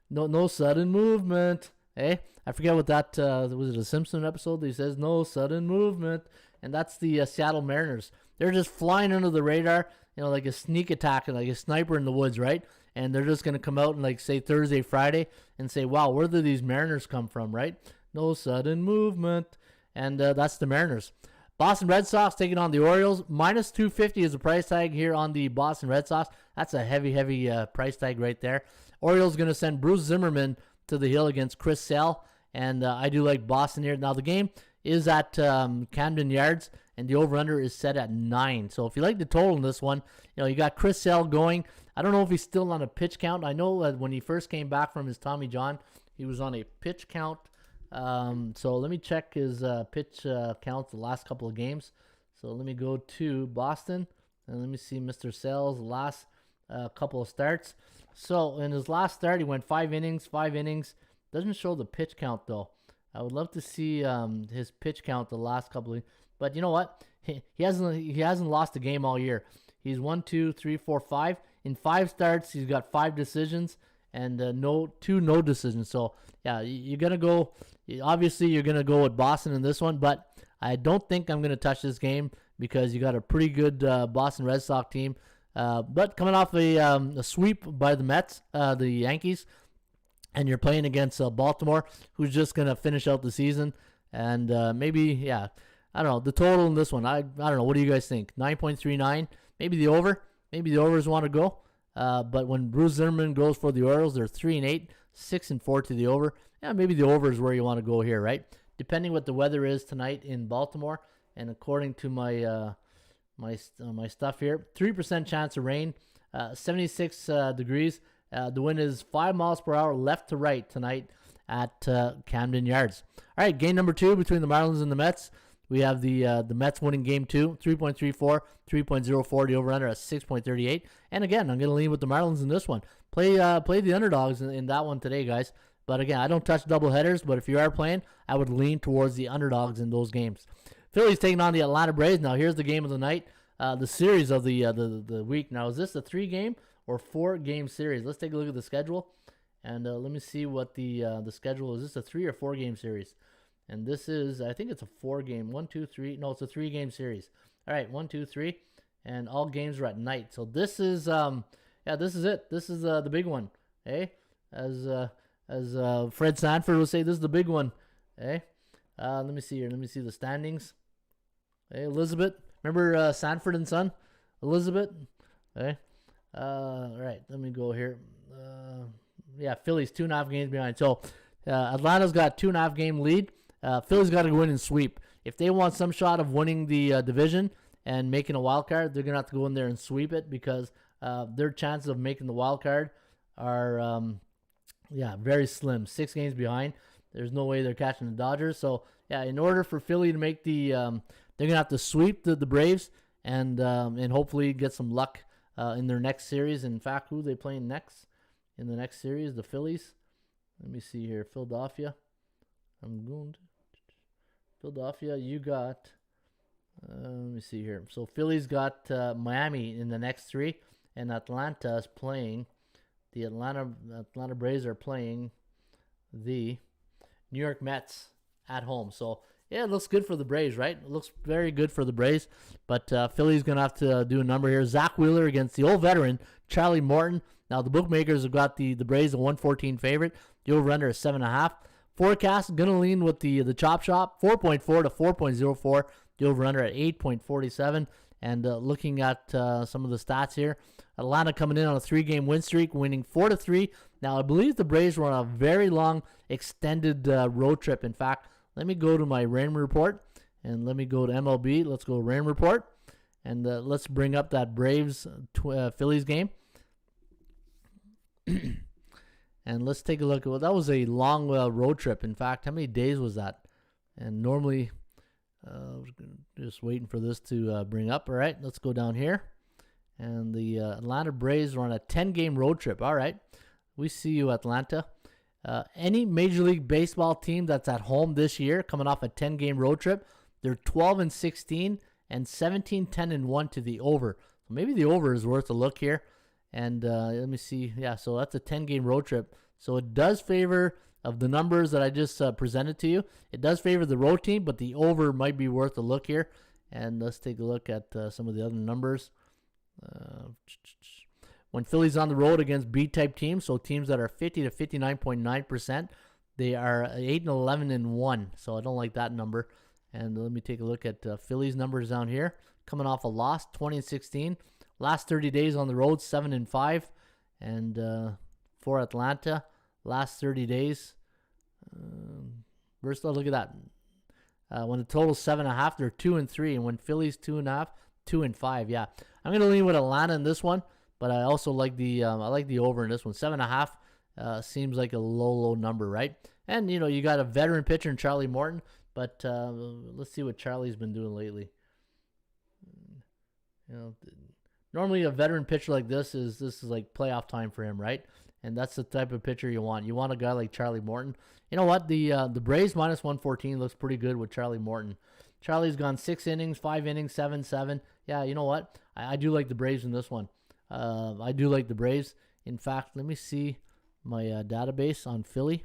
no sudden movement. Hey, I forget what that was. It a Simpson episode that he says no sudden movement, and that's the Seattle Mariners. They're just flying under the radar. like a sneak attack, like a sniper in the woods, right? And they're just going to come out and, like, say Thursday, Friday, and say, wow, where did these Mariners come from, right? No sudden movement. And that's the Mariners. Boston Red Sox taking on the Orioles. Minus 250 is the price tag here on the Boston Red Sox. That's a heavy, heavy price tag right there. Orioles going to send Bruce Zimmerman to the hill against Chris Sale. And I do like Boston here. Now, the game is at Camden Yards, and the over-under is set at 9. So if you like the total in this one, you got Chris Sale going. I don't know if he's still on a pitch count. I know that when he first came back from his Tommy John, he was on a pitch count. So let me check his pitch counts the last couple of games. So let me go to Boston, and let me see Mr. Sale's last couple of starts. So in his last start, he went 5 innings. Doesn't show the pitch count, though. I would love to see his pitch count the last couple of. But you know what? He hasn't lost a game all year. He's 1, 2, 3, 4, 5. In 5 starts, he's got 5 decisions and two no decisions. So yeah, you're gonna go. Obviously, you're gonna go with Boston in this one, but I don't think I'm gonna touch this game because you got a pretty good Boston Red Sox team. But coming off a sweep by the Mets, the Yankees, and you're playing against Baltimore, who's just going to finish out the season. And maybe, I don't know, the total in this one, I don't know. What do you guys think? 9.39, maybe the over. Maybe the overs want to go. But when Bruce Zimmerman goes for the Orioles, they're 3-8, 6-4 to the over. Yeah, maybe the over is where you want to go here, right? Depending what the weather is tonight in Baltimore. And according to my my stuff here, 3% chance of rain, 76 degrees. The wind is 5 miles per hour left to right tonight at Camden Yards. All right, game number 2 between the Marlins and the Mets. We have the Mets winning game 2, 3.34, 3.04. The over-under at 6.38. And again, I'm going to lean with the Marlins in this one. Play the underdogs in that one today, guys. But again, I don't touch double headers, but if you are playing, I would lean towards the underdogs in those games. Phillies taking on the Atlanta Braves. Now, here's the game of the night, the series of the week. Now, is this a 3-game or 4-game series? Let's take a look at the schedule, and let me see what the schedule is. Is this a 3 or 4-game series? And this is, I think it's a 4-game. 1, 2, 3. No, it's a 3-game series. All right, 1, 2, 3, and all games are at night. So this is, this is it. This is the big one. Hey, as Fred Sanford would say, this is the big one. Hey, let me see here. Let me see the standings. Hey, Elizabeth. Remember Sanford and Son? Elizabeth? Hey. All right, let me go here. Phillies 2.5 games behind. So Atlanta's got 2.5 game lead. Phillies got to go in and sweep. If they want some shot of winning the division and making a wild card, they're going to have to go in there and sweep it because their chances of making the wild card are, very slim. 6 games behind. There's no way they're catching the Dodgers. So, in order for Philly to make the they're going to have to sweep the Braves and hopefully get some luck in their next series. In fact, who are they playing next in the next series? The Phillies. Let me see here. Philadelphia. I'm going to Philadelphia. You got, let me see here. So Philly's got Miami in the next 3, and Atlanta is playing. The Atlanta Braves are playing the New York Mets at home. So, it looks good for the Braves, right? It looks very good for the Braves. But Philly's going to have to do a number here. Zach Wheeler against the old veteran, Charlie Morton. Now, the bookmakers have got the Braves a 114 favorite. The over-under is 7.5. Forecast, going to lean with the chop shop, 4.4 to 4.04. The over-under at 8.47. And looking at some of the stats here, Atlanta coming in on a 3-game win streak, winning 4-3. Now, I believe the Braves were on a very long, extended road trip. In fact, let me go to my Raymond Report, and let me go to MLB. Let's go to Raymond Report, and let's bring up that Braves-Phillies game. And let's take a look. Well, that was a long road trip. In fact, how many days was that? And normally, just waiting for this to bring up. All right, let's go down here. And the Atlanta Braves were on a 10-game road trip. All right, we see you, Atlanta. Any Major League Baseball team that's at home this year, coming off a 10-game road trip, they're 12-16 and 17-10-1 to the over. So maybe the over is worth a look here. And let me see. Yeah, so that's a 10-game road trip. So it does favor, of the numbers that I just presented to you, it does favor the road team, but the over might be worth a look here. And let's take a look at some of the other numbers. When Phillies on the road against B-type teams, so teams that are 50 to 59.9%, they are 8-11-1. So I don't like that number. And let me take a look at Phillies numbers down here. Coming off a loss, 20-16. Last 30 days on the road, 7-5. And for Atlanta, last 30 days, look at that. When the total's 7.5, they're 2-3. And when Phillies 2.5, 2-5. Yeah, I'm gonna lean with Atlanta in this one, but I also like the over in this one. 7.5 seems like a low number, right? And you got a veteran pitcher in Charlie Morton, but let's see what Charlie's been doing lately. Normally a veteran pitcher like this is like playoff time for him, right? And that's the type of pitcher you want. You want a guy like Charlie Morton. You know what? The Braves minus 114 looks pretty good with Charlie Morton. Charlie's gone 6 innings, 5 innings, 7-7. Yeah, you know what? I do like the Braves in this one. I do like the Braves. In fact, let me see my database on Philly.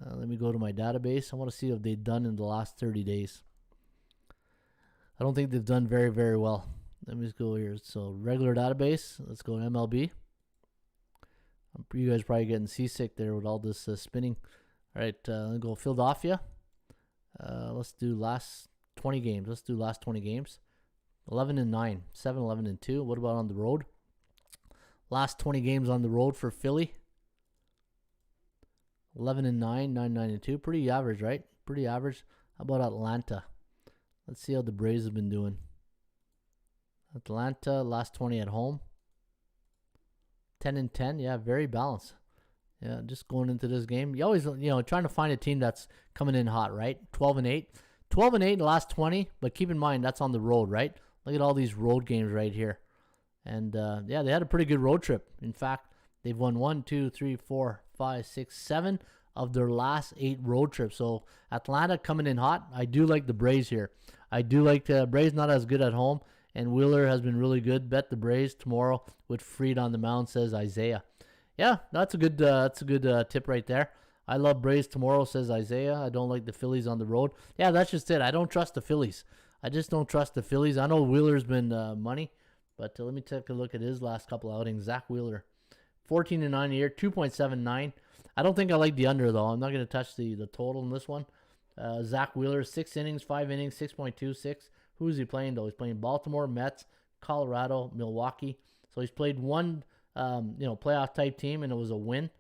Let me go to my database. I want to see what they've done in the last 30 days. I don't think they've done very, very well. Let me just go here. So, regular database. Let's go to MLB. You guys probably getting seasick there with all this spinning. All right, let's go Philadelphia. Let's do last 20 games. 11-9, 7-11-2. What about on the road? Last 20 games on the road for Philly. 11-9, 9-9-2. Pretty average, right? Pretty average. How about Atlanta? Let's see how the Braves have been doing. Atlanta, last 20 at home. 10-10. Yeah, very balanced. Yeah, just going into this game. You always, trying to find a team that's coming in hot, right? 12-8. 12-8 in the last 20, but keep in mind that's on the road, right? Look at all these road games right here. And, yeah, they had a pretty good road trip. In fact, they've won 1, 2, 3, 4, 5, 6, 7 of their last 8 road trips. So Atlanta coming in hot. I do like the Braves here. I do like the Braves, not as good at home. And Wheeler has been really good. Bet the Braves tomorrow with Fried on the mound, says Isaiah. Yeah, that's a good tip right there. I love Braves tomorrow, says Isaiah. I don't like the Phillies on the road. Yeah, that's just it. I don't trust the Phillies. I just don't trust the Phillies. I know Wheeler's been money, but let me take a look at his last couple outings. Zach Wheeler, 14-9 a year, 2.79. I don't think I like the under, though. I'm not going to touch the total in this one. Zach Wheeler, 6 innings, 5 innings, 6.26. Who is he playing, though? He's playing Baltimore, Mets, Colorado, Milwaukee. So he's played one playoff type team, and it was a win.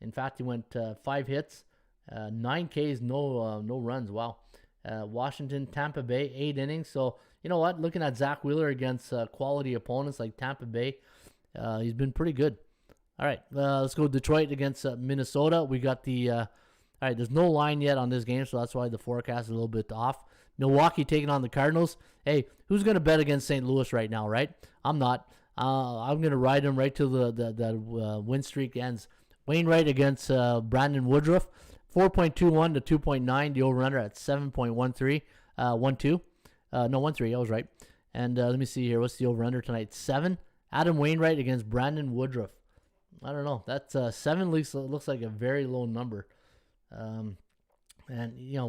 In fact, he went 5 hits, 9 Ks, no runs. Wow. Washington, Tampa Bay, 8 innings. So, you know what? Looking at Zach Wheeler against quality opponents like Tampa Bay, he's been pretty good. All right, let's go Detroit against Minnesota. We got the all right, there's no line yet on this game, so that's why the forecast is a little bit off. Milwaukee taking on the Cardinals. Hey, who's going to bet against St. Louis right now, right? I'm not. I'm going to ride him right till the win streak ends. Wainwright against Brandon Woodruff, 4.21 to 2.9. The over-under at 7.13. 1-2. No, 1-3. I was right. And let me see here. What's the over-under tonight? 7. Adam Wainwright against Brandon Woodruff. I don't know. That's 7 looks like a very low number. And,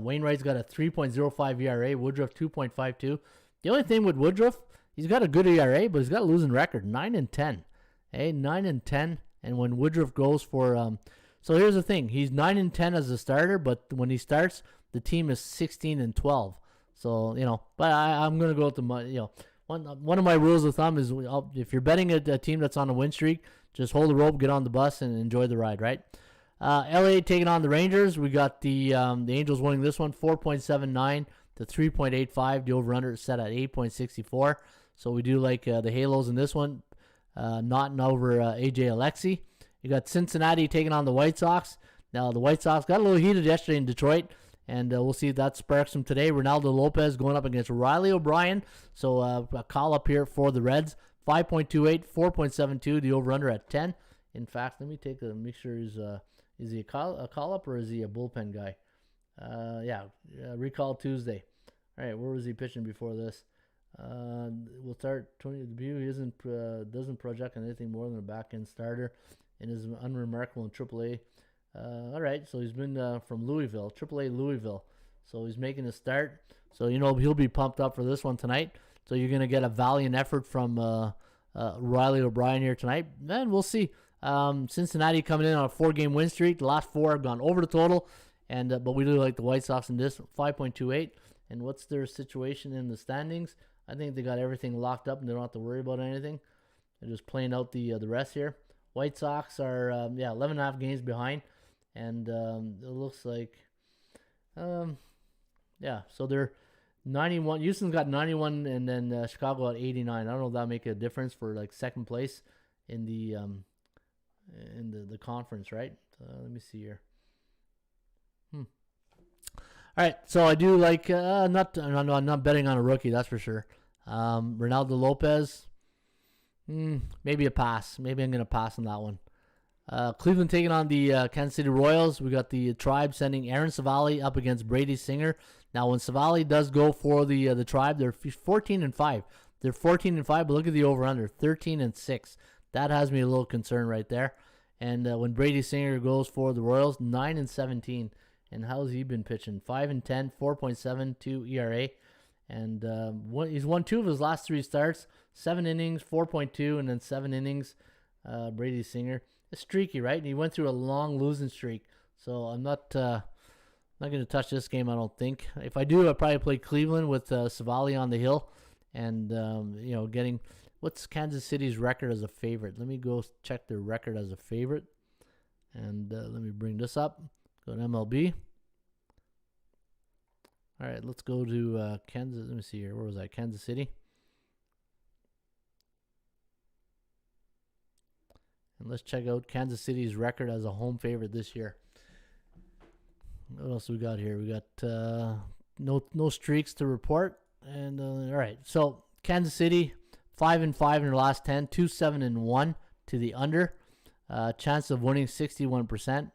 Wainwright's got a 3.05 ERA. Woodruff, 2.52. The only thing with Woodruff, he's got a good ERA, but he's got a losing record, 9-10. Hey, 9-10. And when Woodruff goes for, so here's the thing, he's 9-10 as a starter, but when he starts, the team is 16-12. So but I'm gonna go with the one of my rules of thumb is if you're betting a team that's on a win streak, just hold the rope, get on the bus, and enjoy the ride, right? LA taking on the Rangers. We got the Angels winning this one, 4.79 to 3.85. The over-under is set at 8.64. So we do like the Halos in this one. Not over AJ Alexi. You got Cincinnati taking on the White Sox. Now, the White Sox got a little heated yesterday in Detroit, and we'll see if that sparks them today. Ronaldo Lopez going up against Riley O'Brien. So a call up here for the Reds. 5.28, 4.72. The over-under at 10. In fact, let me make sure is he a call up or is he a bullpen guy? Recall Tuesday. All right, where was he pitching before this? We'll start Tony debut. He doesn't project on anything more than a back end starter, and is unremarkable in AAA. All right, so he's been from Louisville, AAA Louisville. So he's making a start. So he'll be pumped up for this one tonight. So you're gonna get a valiant effort from Riley O'Brien here tonight. And we'll see. Cincinnati coming in on a 4-game win streak. The last 4 have gone over the total. And but we do like the White Sox in this, 5.28. And what's their situation in the standings? I think they got everything locked up and they don't have to worry about anything. They're just playing out the rest here. White Sox are 11.5 games behind, and it looks like so they're 91. Houston's got 91, and then Chicago at 89. I don't know if that'll make a difference for like second place in the conference, right? Let me see here. All right, so I do like I'm not betting on a rookie, that's for sure. Ronaldo Lopez, maybe a pass. Maybe I'm gonna pass on that one. Cleveland taking on the Kansas City Royals. We got the Tribe sending Aaron Savali up against Brady Singer. Now, when Savali does go for the Tribe, they're 14-5. They're 14-5, but look at the over/under, 13-6. That has me a little concerned right there. And when Brady Singer goes for the Royals, 9-17. And how's he been pitching? 5-10, 4.72 ERA. And he's won 2 of his last 3 starts. 7 innings, 4.2, and then 7 innings. Brady Singer. It's streaky, right? And he went through a long losing streak. So I'm not going to touch this game, I don't think. If I do, I'll probably play Cleveland with Savali on the hill. And, getting... What's Kansas City's record as a favorite? Let me go check their record as a favorite. And let me bring this up. Go to MLB. All right, let's go to Kansas. Let me see here. Where was I? Kansas City. And let's check out Kansas City's record as a home favorite this year. What else we got here? We got no streaks to report. And all right, so Kansas City 5-5 in their last 10, 2-7-1 to the under. Chance of winning 61%.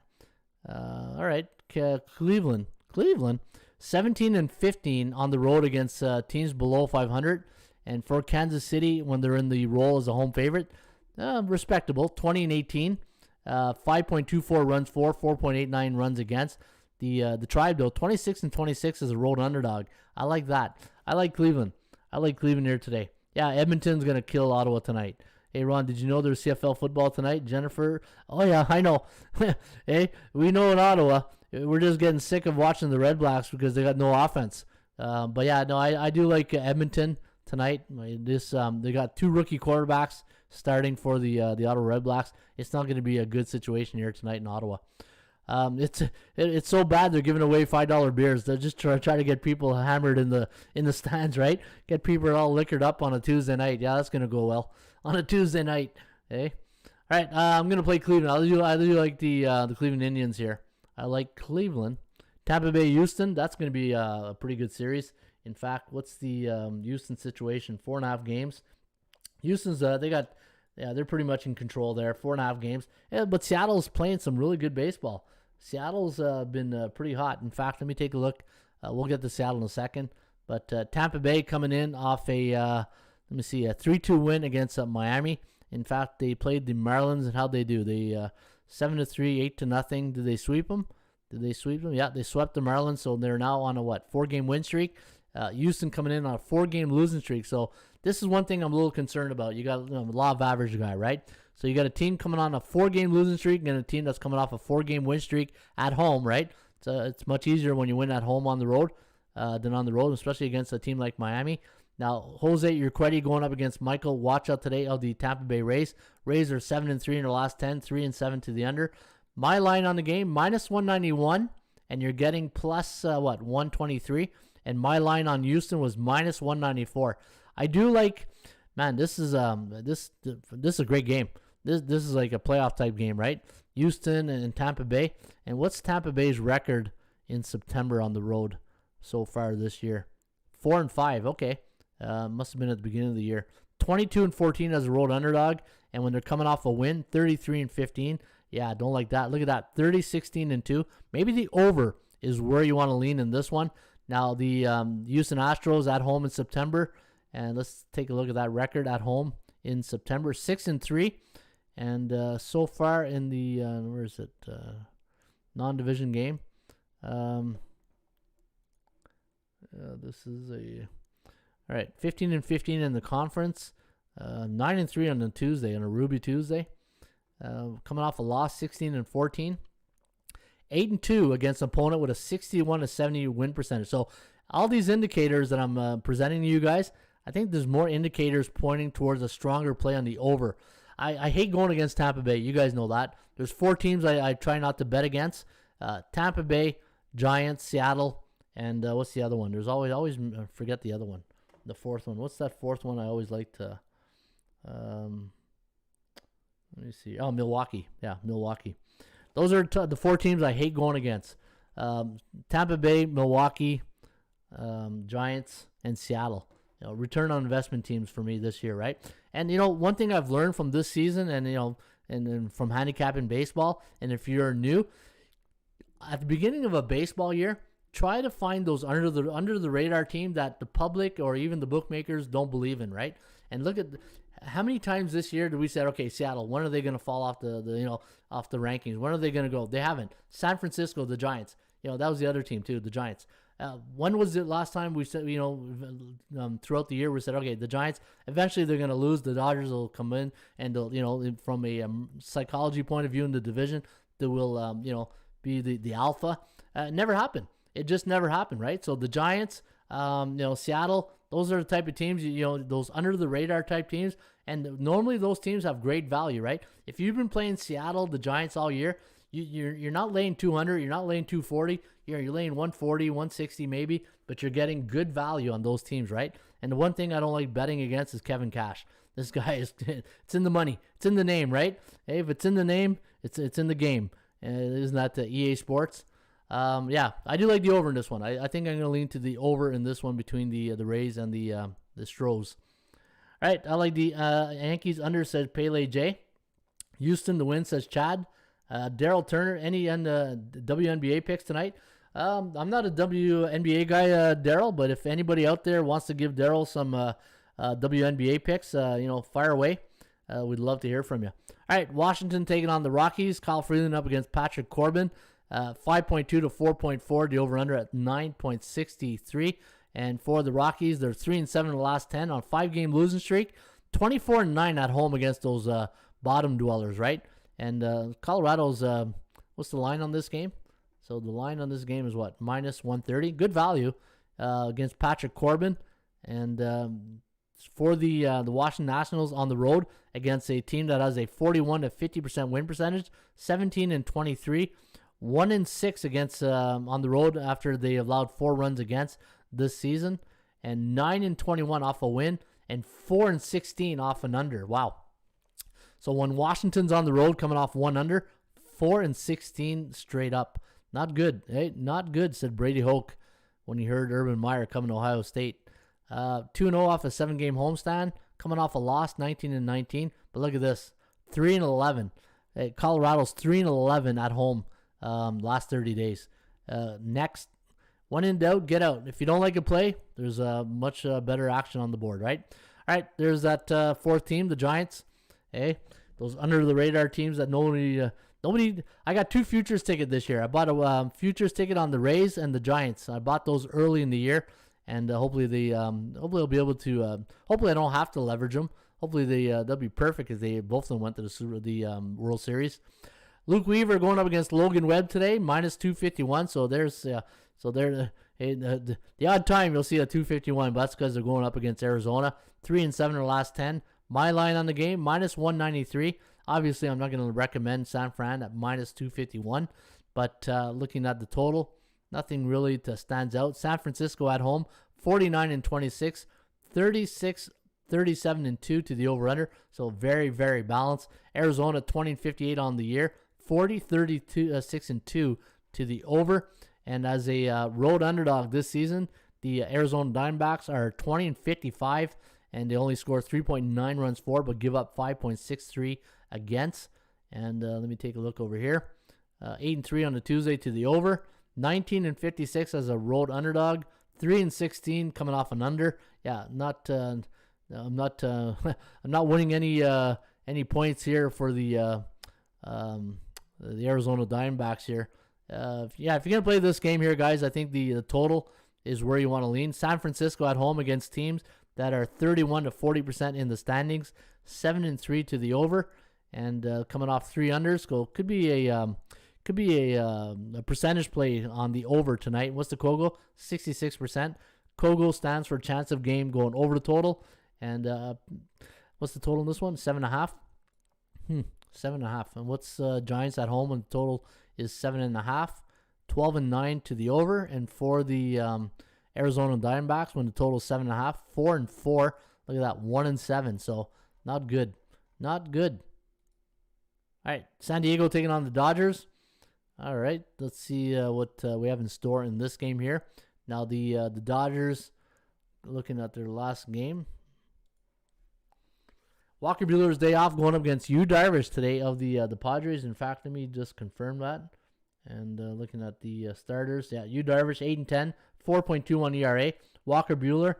All right, Cleveland 17-15 on the road against teams below 500, and for Kansas City when they're in the role as a home favorite, respectable, 20-18, 5.24 runs for, 4.89 runs against. The Tribe though, 26-26 as a road underdog. I like that. I like Cleveland. Here today. Yeah, Edmonton's gonna kill Ottawa tonight. Hey, Ron, did you know there's CFL football tonight? Jennifer? Oh, yeah, I know. Hey, we know in Ottawa, we're just getting sick of watching the Red Blacks because they got no offense. But, yeah, no, I do like Edmonton tonight. They got 2 rookie quarterbacks starting for the Ottawa Red Blacks. It's not going to be a good situation here tonight in Ottawa. It's so bad they're giving away $5 beers. They're just trying to get people hammered in the stands, right? Get people all liquored up on a Tuesday night. Yeah, that's going to go well. On a Tuesday night, eh? All right, I'm gonna play Cleveland. I do like the Cleveland Indians here. I like Cleveland. Tampa Bay, Houston. That's gonna be a pretty good series. In fact, what's the Houston situation? 4.5 games. Houston's they're pretty much in control there. 4.5 games. Yeah, but Seattle's playing some really good baseball. Seattle's been pretty hot. In fact, let me take a look. We'll get to Seattle in a second. But Tampa Bay coming in off a 3-2 win against Miami. In fact, they played the Marlins, and how'd they do? They 7-3, 8-0. Did they sweep them? Yeah, they swept the Marlins, so they're now on a 4-game win streak. Houston coming in on a 4-game losing streak. So this is one thing I'm a little concerned about. You got a law of average guy, right? So you got a team coming on a 4-game losing streak and a team that's coming off a 4-game win streak at home, right? So it's much easier when you win at home on the road than on the road, especially against a team like Miami. Now, Jose Urquidy going up against Michael Watchout today of the Tampa Bay Rays. Rays are 7-3 in their last 10, 3-7 to the under. My line on the game, minus 191, and you're getting plus, 123. And my line on Houston was minus 194. I do like, man, this is a great game. This is like a playoff type game, right? Houston and Tampa Bay. And what's Tampa Bay's record in September on the road so far this year? 4-5, okay. Must have been at the beginning of the year. 22-14 as a road underdog, and when they're coming off a win, 33-15. Yeah, don't like that. Look at that, 30-16-2. Maybe the over is where you want to lean in this one. Now the Houston Astros at home in September, and let's take a look at that record at home in September, 6-3, and so far in the non-division game. This is a. All right, 15-15 in the conference. 9-3 on a Tuesday, on a Ruby Tuesday. Coming off a loss, 16-14. 8-2 against an opponent with a 61-70 win percentage. So all these indicators that I'm presenting to you guys, I think there's more indicators pointing towards a stronger play on the over. I hate going against Tampa Bay. You guys know that. There's 4 teams I try not to bet against. Tampa Bay, Giants, Seattle, and what's the other one? There's always forget the other one. The fourth one. What's that fourth one I always like to... let me see. Oh, Milwaukee. Yeah, Milwaukee. Those are the 4 teams I hate going against. Tampa Bay, Milwaukee, Giants, and Seattle. Return on investment teams for me this year, right? And, one thing I've learned from this season and from handicapping baseball, and if you're new, at the beginning of a baseball year, try to find those under the radar team that the public or even the bookmakers don't believe in, right? And look at how many times this year did we say, okay, Seattle, when are they going to fall off off the rankings? When are they going to go? They haven't. San Francisco, the Giants. That was the other team too, the Giants. When was it last time we said, throughout the year we said, okay, the Giants, eventually they're going to lose. The Dodgers will come in and they'll, from a psychology point of view in the division, they will, be the alpha. It never happened. It just never happened, right? So the Giants, Seattle, those are the type of teams, those under the radar type teams. And normally those teams have great value, right? If you've been playing Seattle, the Giants all year, you're not laying 200, you're not laying 240, you're laying 140, 160 maybe, but you're getting good value on those teams, right? And the one thing I don't like betting against is Kevin Cash. This guy it's in the money, it's in the name, right? Hey, if it's in the name, it's in the game. Isn't that the EA Sports? Yeah, I do like the over in this one. I think I'm going to lean to the over in this one between the Rays and the Stros. All right, I like the Yankees under, says Pele J. Houston, the win, says Chad. Daryl Turner, any WNBA picks tonight? I'm not a WNBA guy, Daryl, but if anybody out there wants to give Daryl some WNBA picks, fire away. We'd love to hear from you. All right, Washington taking on the Rockies. Kyle Freeland up against Patrick Corbin. 5.2 to 4.4. The over-under at 9.63. And for the Rockies, they're 3-7 in the last 10 on 5-game losing streak. 24-9 at home against those bottom dwellers, right? And Colorado's, what's the line on this game? So the line on this game is what? Minus 130. Good value against Patrick Corbin. And for the Washington Nationals on the road against a team that has a 41 to 50% win percentage, 17-23, 1-6 against on the road after they allowed 4 runs against this season, and 9-21 off a win, and 4-16 off an under. Wow. So when Washington's on the road coming off 1 under, 4-16 straight up. Not good. Hey, not good, said Brady Hoke when he heard Urban Meyer coming to Ohio State. 2-0 off a 7-game homestand, coming off a loss, 19-19. But look at this, 3-11. Hey, Colorado's 3-11 at home last 30 days. Next, when in doubt, get out. If you don't like a play, there's much better action on the board, right? All right, there's that fourth team, the Giants. Hey, those under the radar teams that nobody. I got 2 futures tickets this year. I bought a futures ticket on the Rays and the Giants. I bought those early in the year, and hopefully I'll be able to. Hopefully I don't have to leverage them. Hopefully they'll be perfect because they both of them went to the World Series. Luke Weaver going up against Logan Webb today, minus 251. So there's the odd time you'll see a 251, but that's because they're going up against Arizona. 3-7 in their last 10. My line on the game, minus 193. Obviously, I'm not going to recommend San Fran at minus 251, but looking at the total, nothing really stands out. San Francisco at home, 49-26, 36-37-2 to the over-under, so very, very balanced. Arizona 20-58 on the year, 40-36-2 to the over. And as a road underdog this season, the Arizona Diamondbacks are 20-55, and they only score 3.9 runs for, but give up 5.63 against. And let me take a look over here. 8-3 on the Tuesday to the over. 19-56 as a road underdog. 3-16 coming off an under. Yeah, I'm not winning any points here for the Arizona Diamondbacks here. If you're gonna play this game here, guys, I think the total is where you want to lean. San Francisco at home against teams that are 31 to 40% in the standings, 7-3 to the over, and coming off 3 unders. So could be a percentage play on the over tonight. What's the Kogo? 66%. Kogo stands for chance of game going over the total. And what's the total in this one? 7.5. 7.5. And what's Giants at home when the total is 7.5? 12-9 to the over. And for the Arizona Diamondbacks, when the total is 7.5, 4-4. Look at that, 1-7. So not good. Not good. All right, San Diego taking on the Dodgers. All right, let's see what we have in store in this game here. Now the Dodgers, looking at their last game. Walker Buehler's day off, going up against Yu Darvish today of the Padres. In fact, let me just confirm that. And looking at the starters, Yu Darvish 8-10, 4.21 ERA. Walker Buehler,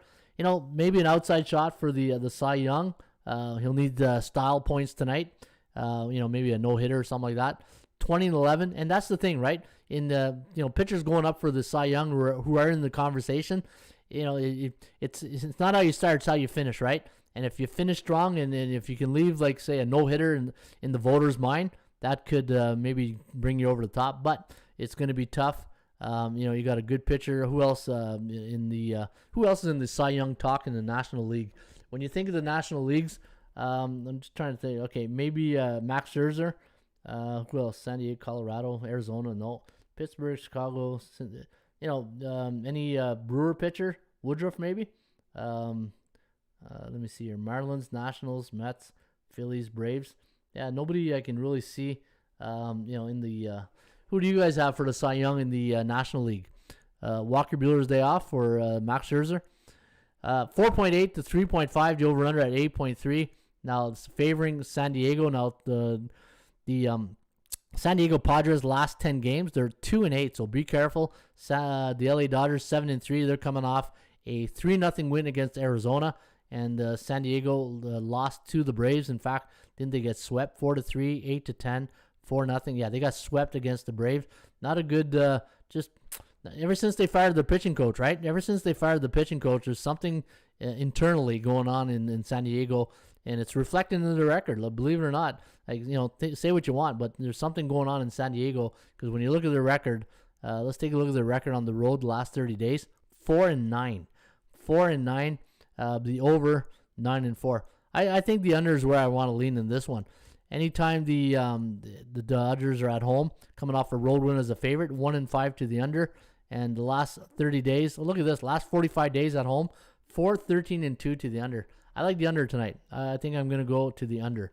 maybe an outside shot for the Cy Young. He'll need style points tonight. Maybe a no-hitter or something like that. 20-11, and that's the thing, right? In the pitchers going up for the Cy Young who are in the conversation, it's not how you start, it's how you finish, right? And if you finish strong, and then if you can leave, like, say, a no-hitter in the voters' mind, that could maybe bring you over the top. But it's going to be tough. You got a good pitcher. Who else is in the Cy Young talk in the National League? When you think of the National Leagues, I'm just trying to think. Okay, maybe Max Scherzer. Who else? San Diego, Colorado, Arizona. No, Pittsburgh, Chicago. Any Brewer pitcher? Woodruff maybe. Let me see here. Marlins, Nationals, Mets, Phillies, Braves. Yeah, nobody I can really see. In the who do you guys have for the Cy Young in the National League? Walker Buehler's day off or Max Scherzer? 4.8 to 3.5. The over/under at 8.3. Now it's favoring San Diego. Now the San Diego Padres last 10 games, they're 2-8. So be careful. The LA Dodgers 7-3. They're coming off a 3-0 win against Arizona, and San Diego lost to the Braves. In fact, didn't they get swept 4-3, 8-10, 4-0? Yeah, they got swept against the Braves. Not a good. Just ever since they fired their pitching coach, right? Ever since they fired the pitching coach, there's something internally going on in San Diego, and it's reflecting in the record. Believe it or not, say what you want, but there's something going on in San Diego, because when you look at their record, let's take a look at their record on the road the last 30 days. 4-9. 4-9. The over 9-4. I think the under is where I want to lean in this one. Anytime the Dodgers are at home, coming off a road win as a favorite, 1-5 to the under. And the last 30 days, look at this, last 45 days at home, 4-13-2 to the under. I like the under tonight. I think I'm going to go to the under.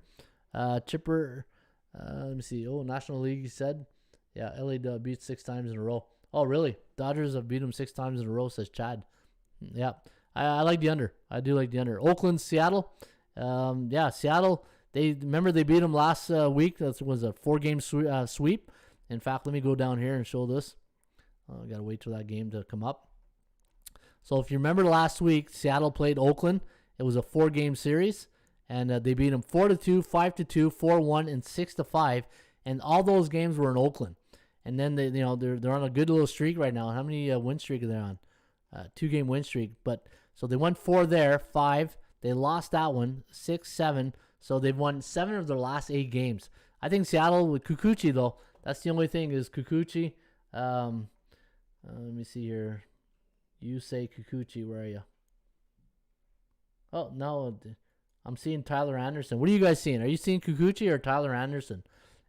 Chipper, let me see. Oh, National League, you said? Yeah, LA beat 6 times in a row. Oh, really? Dodgers have beat them 6 times in a row, says Chad. Yeah, I like the under. I do like the under. Oakland, Seattle. Seattle, they beat them last week. That was a 4-game sweep. In fact, let me go down here and show this. I got to wait for that game to come up. So if you remember last week, Seattle played Oakland. It was a 4-game series, and they beat them 4-2, 5-2, 4-1, and 6-5. And all those games were in Oakland. And then they're on a good little streak right now. How many win streak are they on? 2-game win streak. But so they won 4 there, 5. They lost that one, 6, 7. So they've won 7 of their last 8 games. I think Seattle with Kikuchi, though, that's the only thing is Kikuchi. Let me see here. You say Kikuchi, where are you? Oh, no, I'm seeing Tyler Anderson. What are you guys seeing? Are you seeing Kikuchi or Tyler Anderson?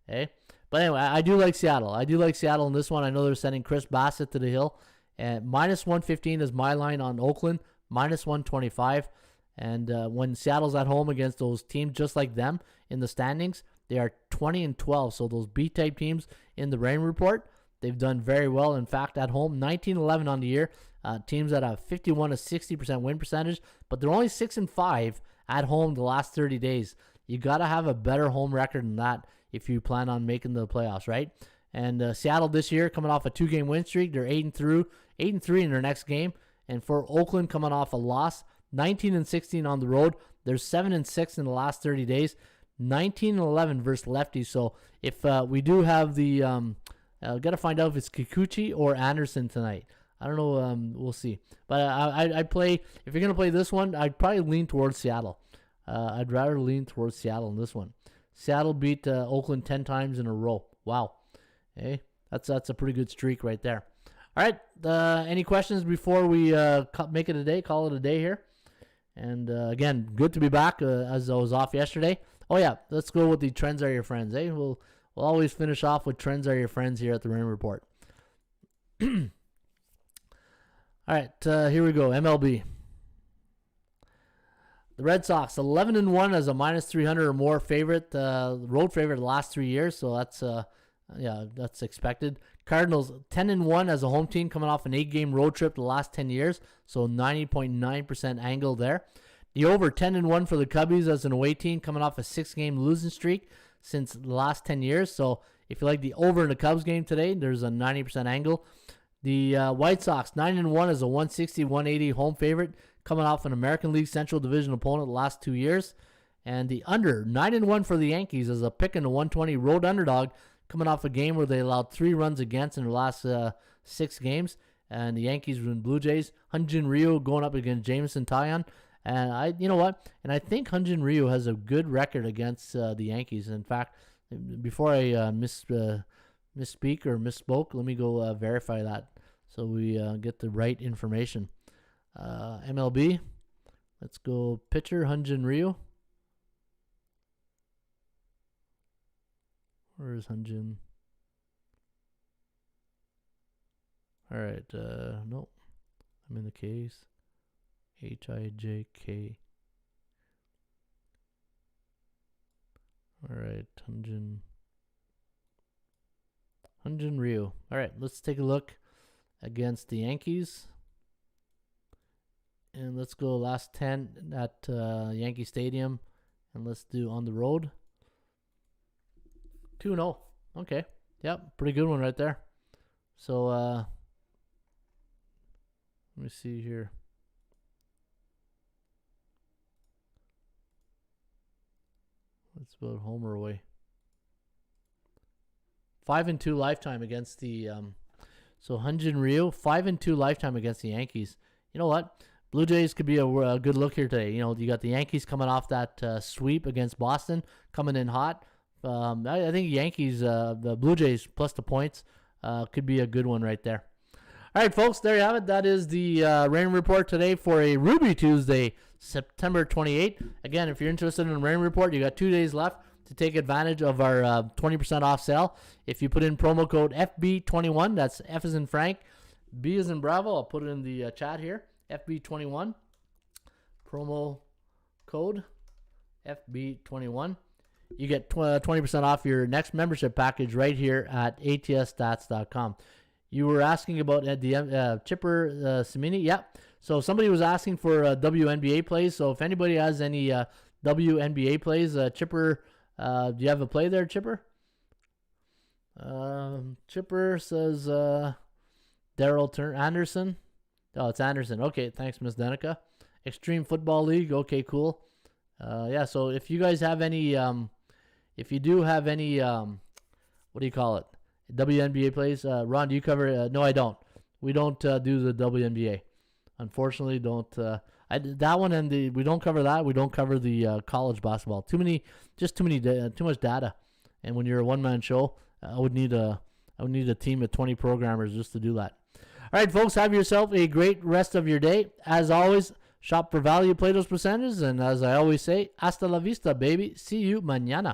Hey, but anyway, I do like Seattle. I do like Seattle in this one. I know they're sending Chris Bassett to the hill. And minus 115 is my line on Oakland. Minus 125. And when Seattle's at home against those teams just like them in the standings, they are 20-12. So those B-type teams in the Raymond Report, they've done very well. In fact, at home, 19-11 on the year. Teams that have 51 to 60% win percentage, but they're only 6-5 at home the last 30 days. You got to have a better home record than that if you plan on making the playoffs, right? And Seattle this year coming off a 2-game win streak, they're 8-3 in their next game. And for Oakland coming off a loss, 19-16 on the road, they're 7-6 in the last 30 days, 19-11 versus lefties. So if we do have the, got to find out if it's Kikuchi or Anderson tonight. I don't know. We'll see. But I'd play, if you're going to play this one, I'd probably lean towards Seattle. I'd rather lean towards Seattle in this one. Seattle beat Oakland 10 times in a row. Wow. Hey, that's a pretty good streak right there. All right. Any questions before we make it a day? Call it a day here. And again, good to be back as I was off yesterday. Oh yeah, let's go with the trends are your friends. Eh? We'll always finish off with trends are your friends here at the Raymond Report. All right, here we go. MLB. The Red Sox 11-1 as a minus 300 or more favorite, road favorite the last 3 years. So that's expected. Cardinals 10-1 as a home team, coming off an 8-game road trip the last 10 years. So 90.9% angle there. The over 10-1 for the Cubbies as an away team, coming off a 6-game losing streak since the last 10 years. So if you like the over in the Cubs game today, there's a 90% angle. The White Sox 9-1 as a 160-180 home favorite, coming off an American League Central Division opponent the last 2 years. And the under 9-1 for the Yankees as a pick in the 120 road underdog, coming off a game where they allowed 3 runs against in their last 6 games. And the Yankees were in Blue Jays. Hyun-Jin Ryu going up against Jameson Taillon. And you know what? And I think Hyun-Jin Ryu has a good record against the Yankees. In fact, before I misspeak or misspoke, let me go verify that so we get the right information. MLB, let's go pitcher Hyun-Jin Ryu. Where is Hyun-Jin? All right, no, I'm in the case. Hijk. All right, Hyun-Jin Ryu. All right, let's take a look against the Yankees. And let's go last 10 at Yankee Stadium. And let's do on the road. 2-0. Okay. Yep, pretty good one right there. So, let me see here. That's about home or away. 5-2 lifetime against the so Hyun-Jin Ryu, 5-2 lifetime against the Yankees. You know what? Blue Jays could be a good look here today. You know, you got the Yankees coming off that sweep against Boston, coming in hot. I think Yankees, the Blue Jays plus the points, could be a good one right there. All right, folks, there you have it. That is the Raymond Report today for a Ruby Tuesday, September 28th. Again, if you're interested in the Raymond Report, you got 2 days left to take advantage of our 20% off sale. If you put in promo code FB21, that's F as in Frank, B as in Bravo. I'll put it in the chat here. FB21, promo code FB21. You get 20% off your next membership package right here at atsstats.com. You were asking about the Chipper Semini. Yeah. So somebody was asking for WNBA plays. So if anybody has any WNBA plays, Chipper, do you have a play there, Chipper? Chipper says Daryl Anderson. Oh, it's Anderson. Okay, thanks, Miss Danica. Extreme Football League. Okay, cool. Yeah, so if you guys have any, if you do have any, what do you call it? WNBA plays. Ron, do you cover? No, I don't. We don't do the WNBA. Unfortunately, don't. That one and we don't cover that. We don't cover the college basketball. Too much data. And when you're a one-man show, I would need a team of 20 programmers just to do that. All right, folks, have yourself a great rest of your day. As always, shop for value, play those percentages, and as I always say, hasta la vista, baby. See you mañana.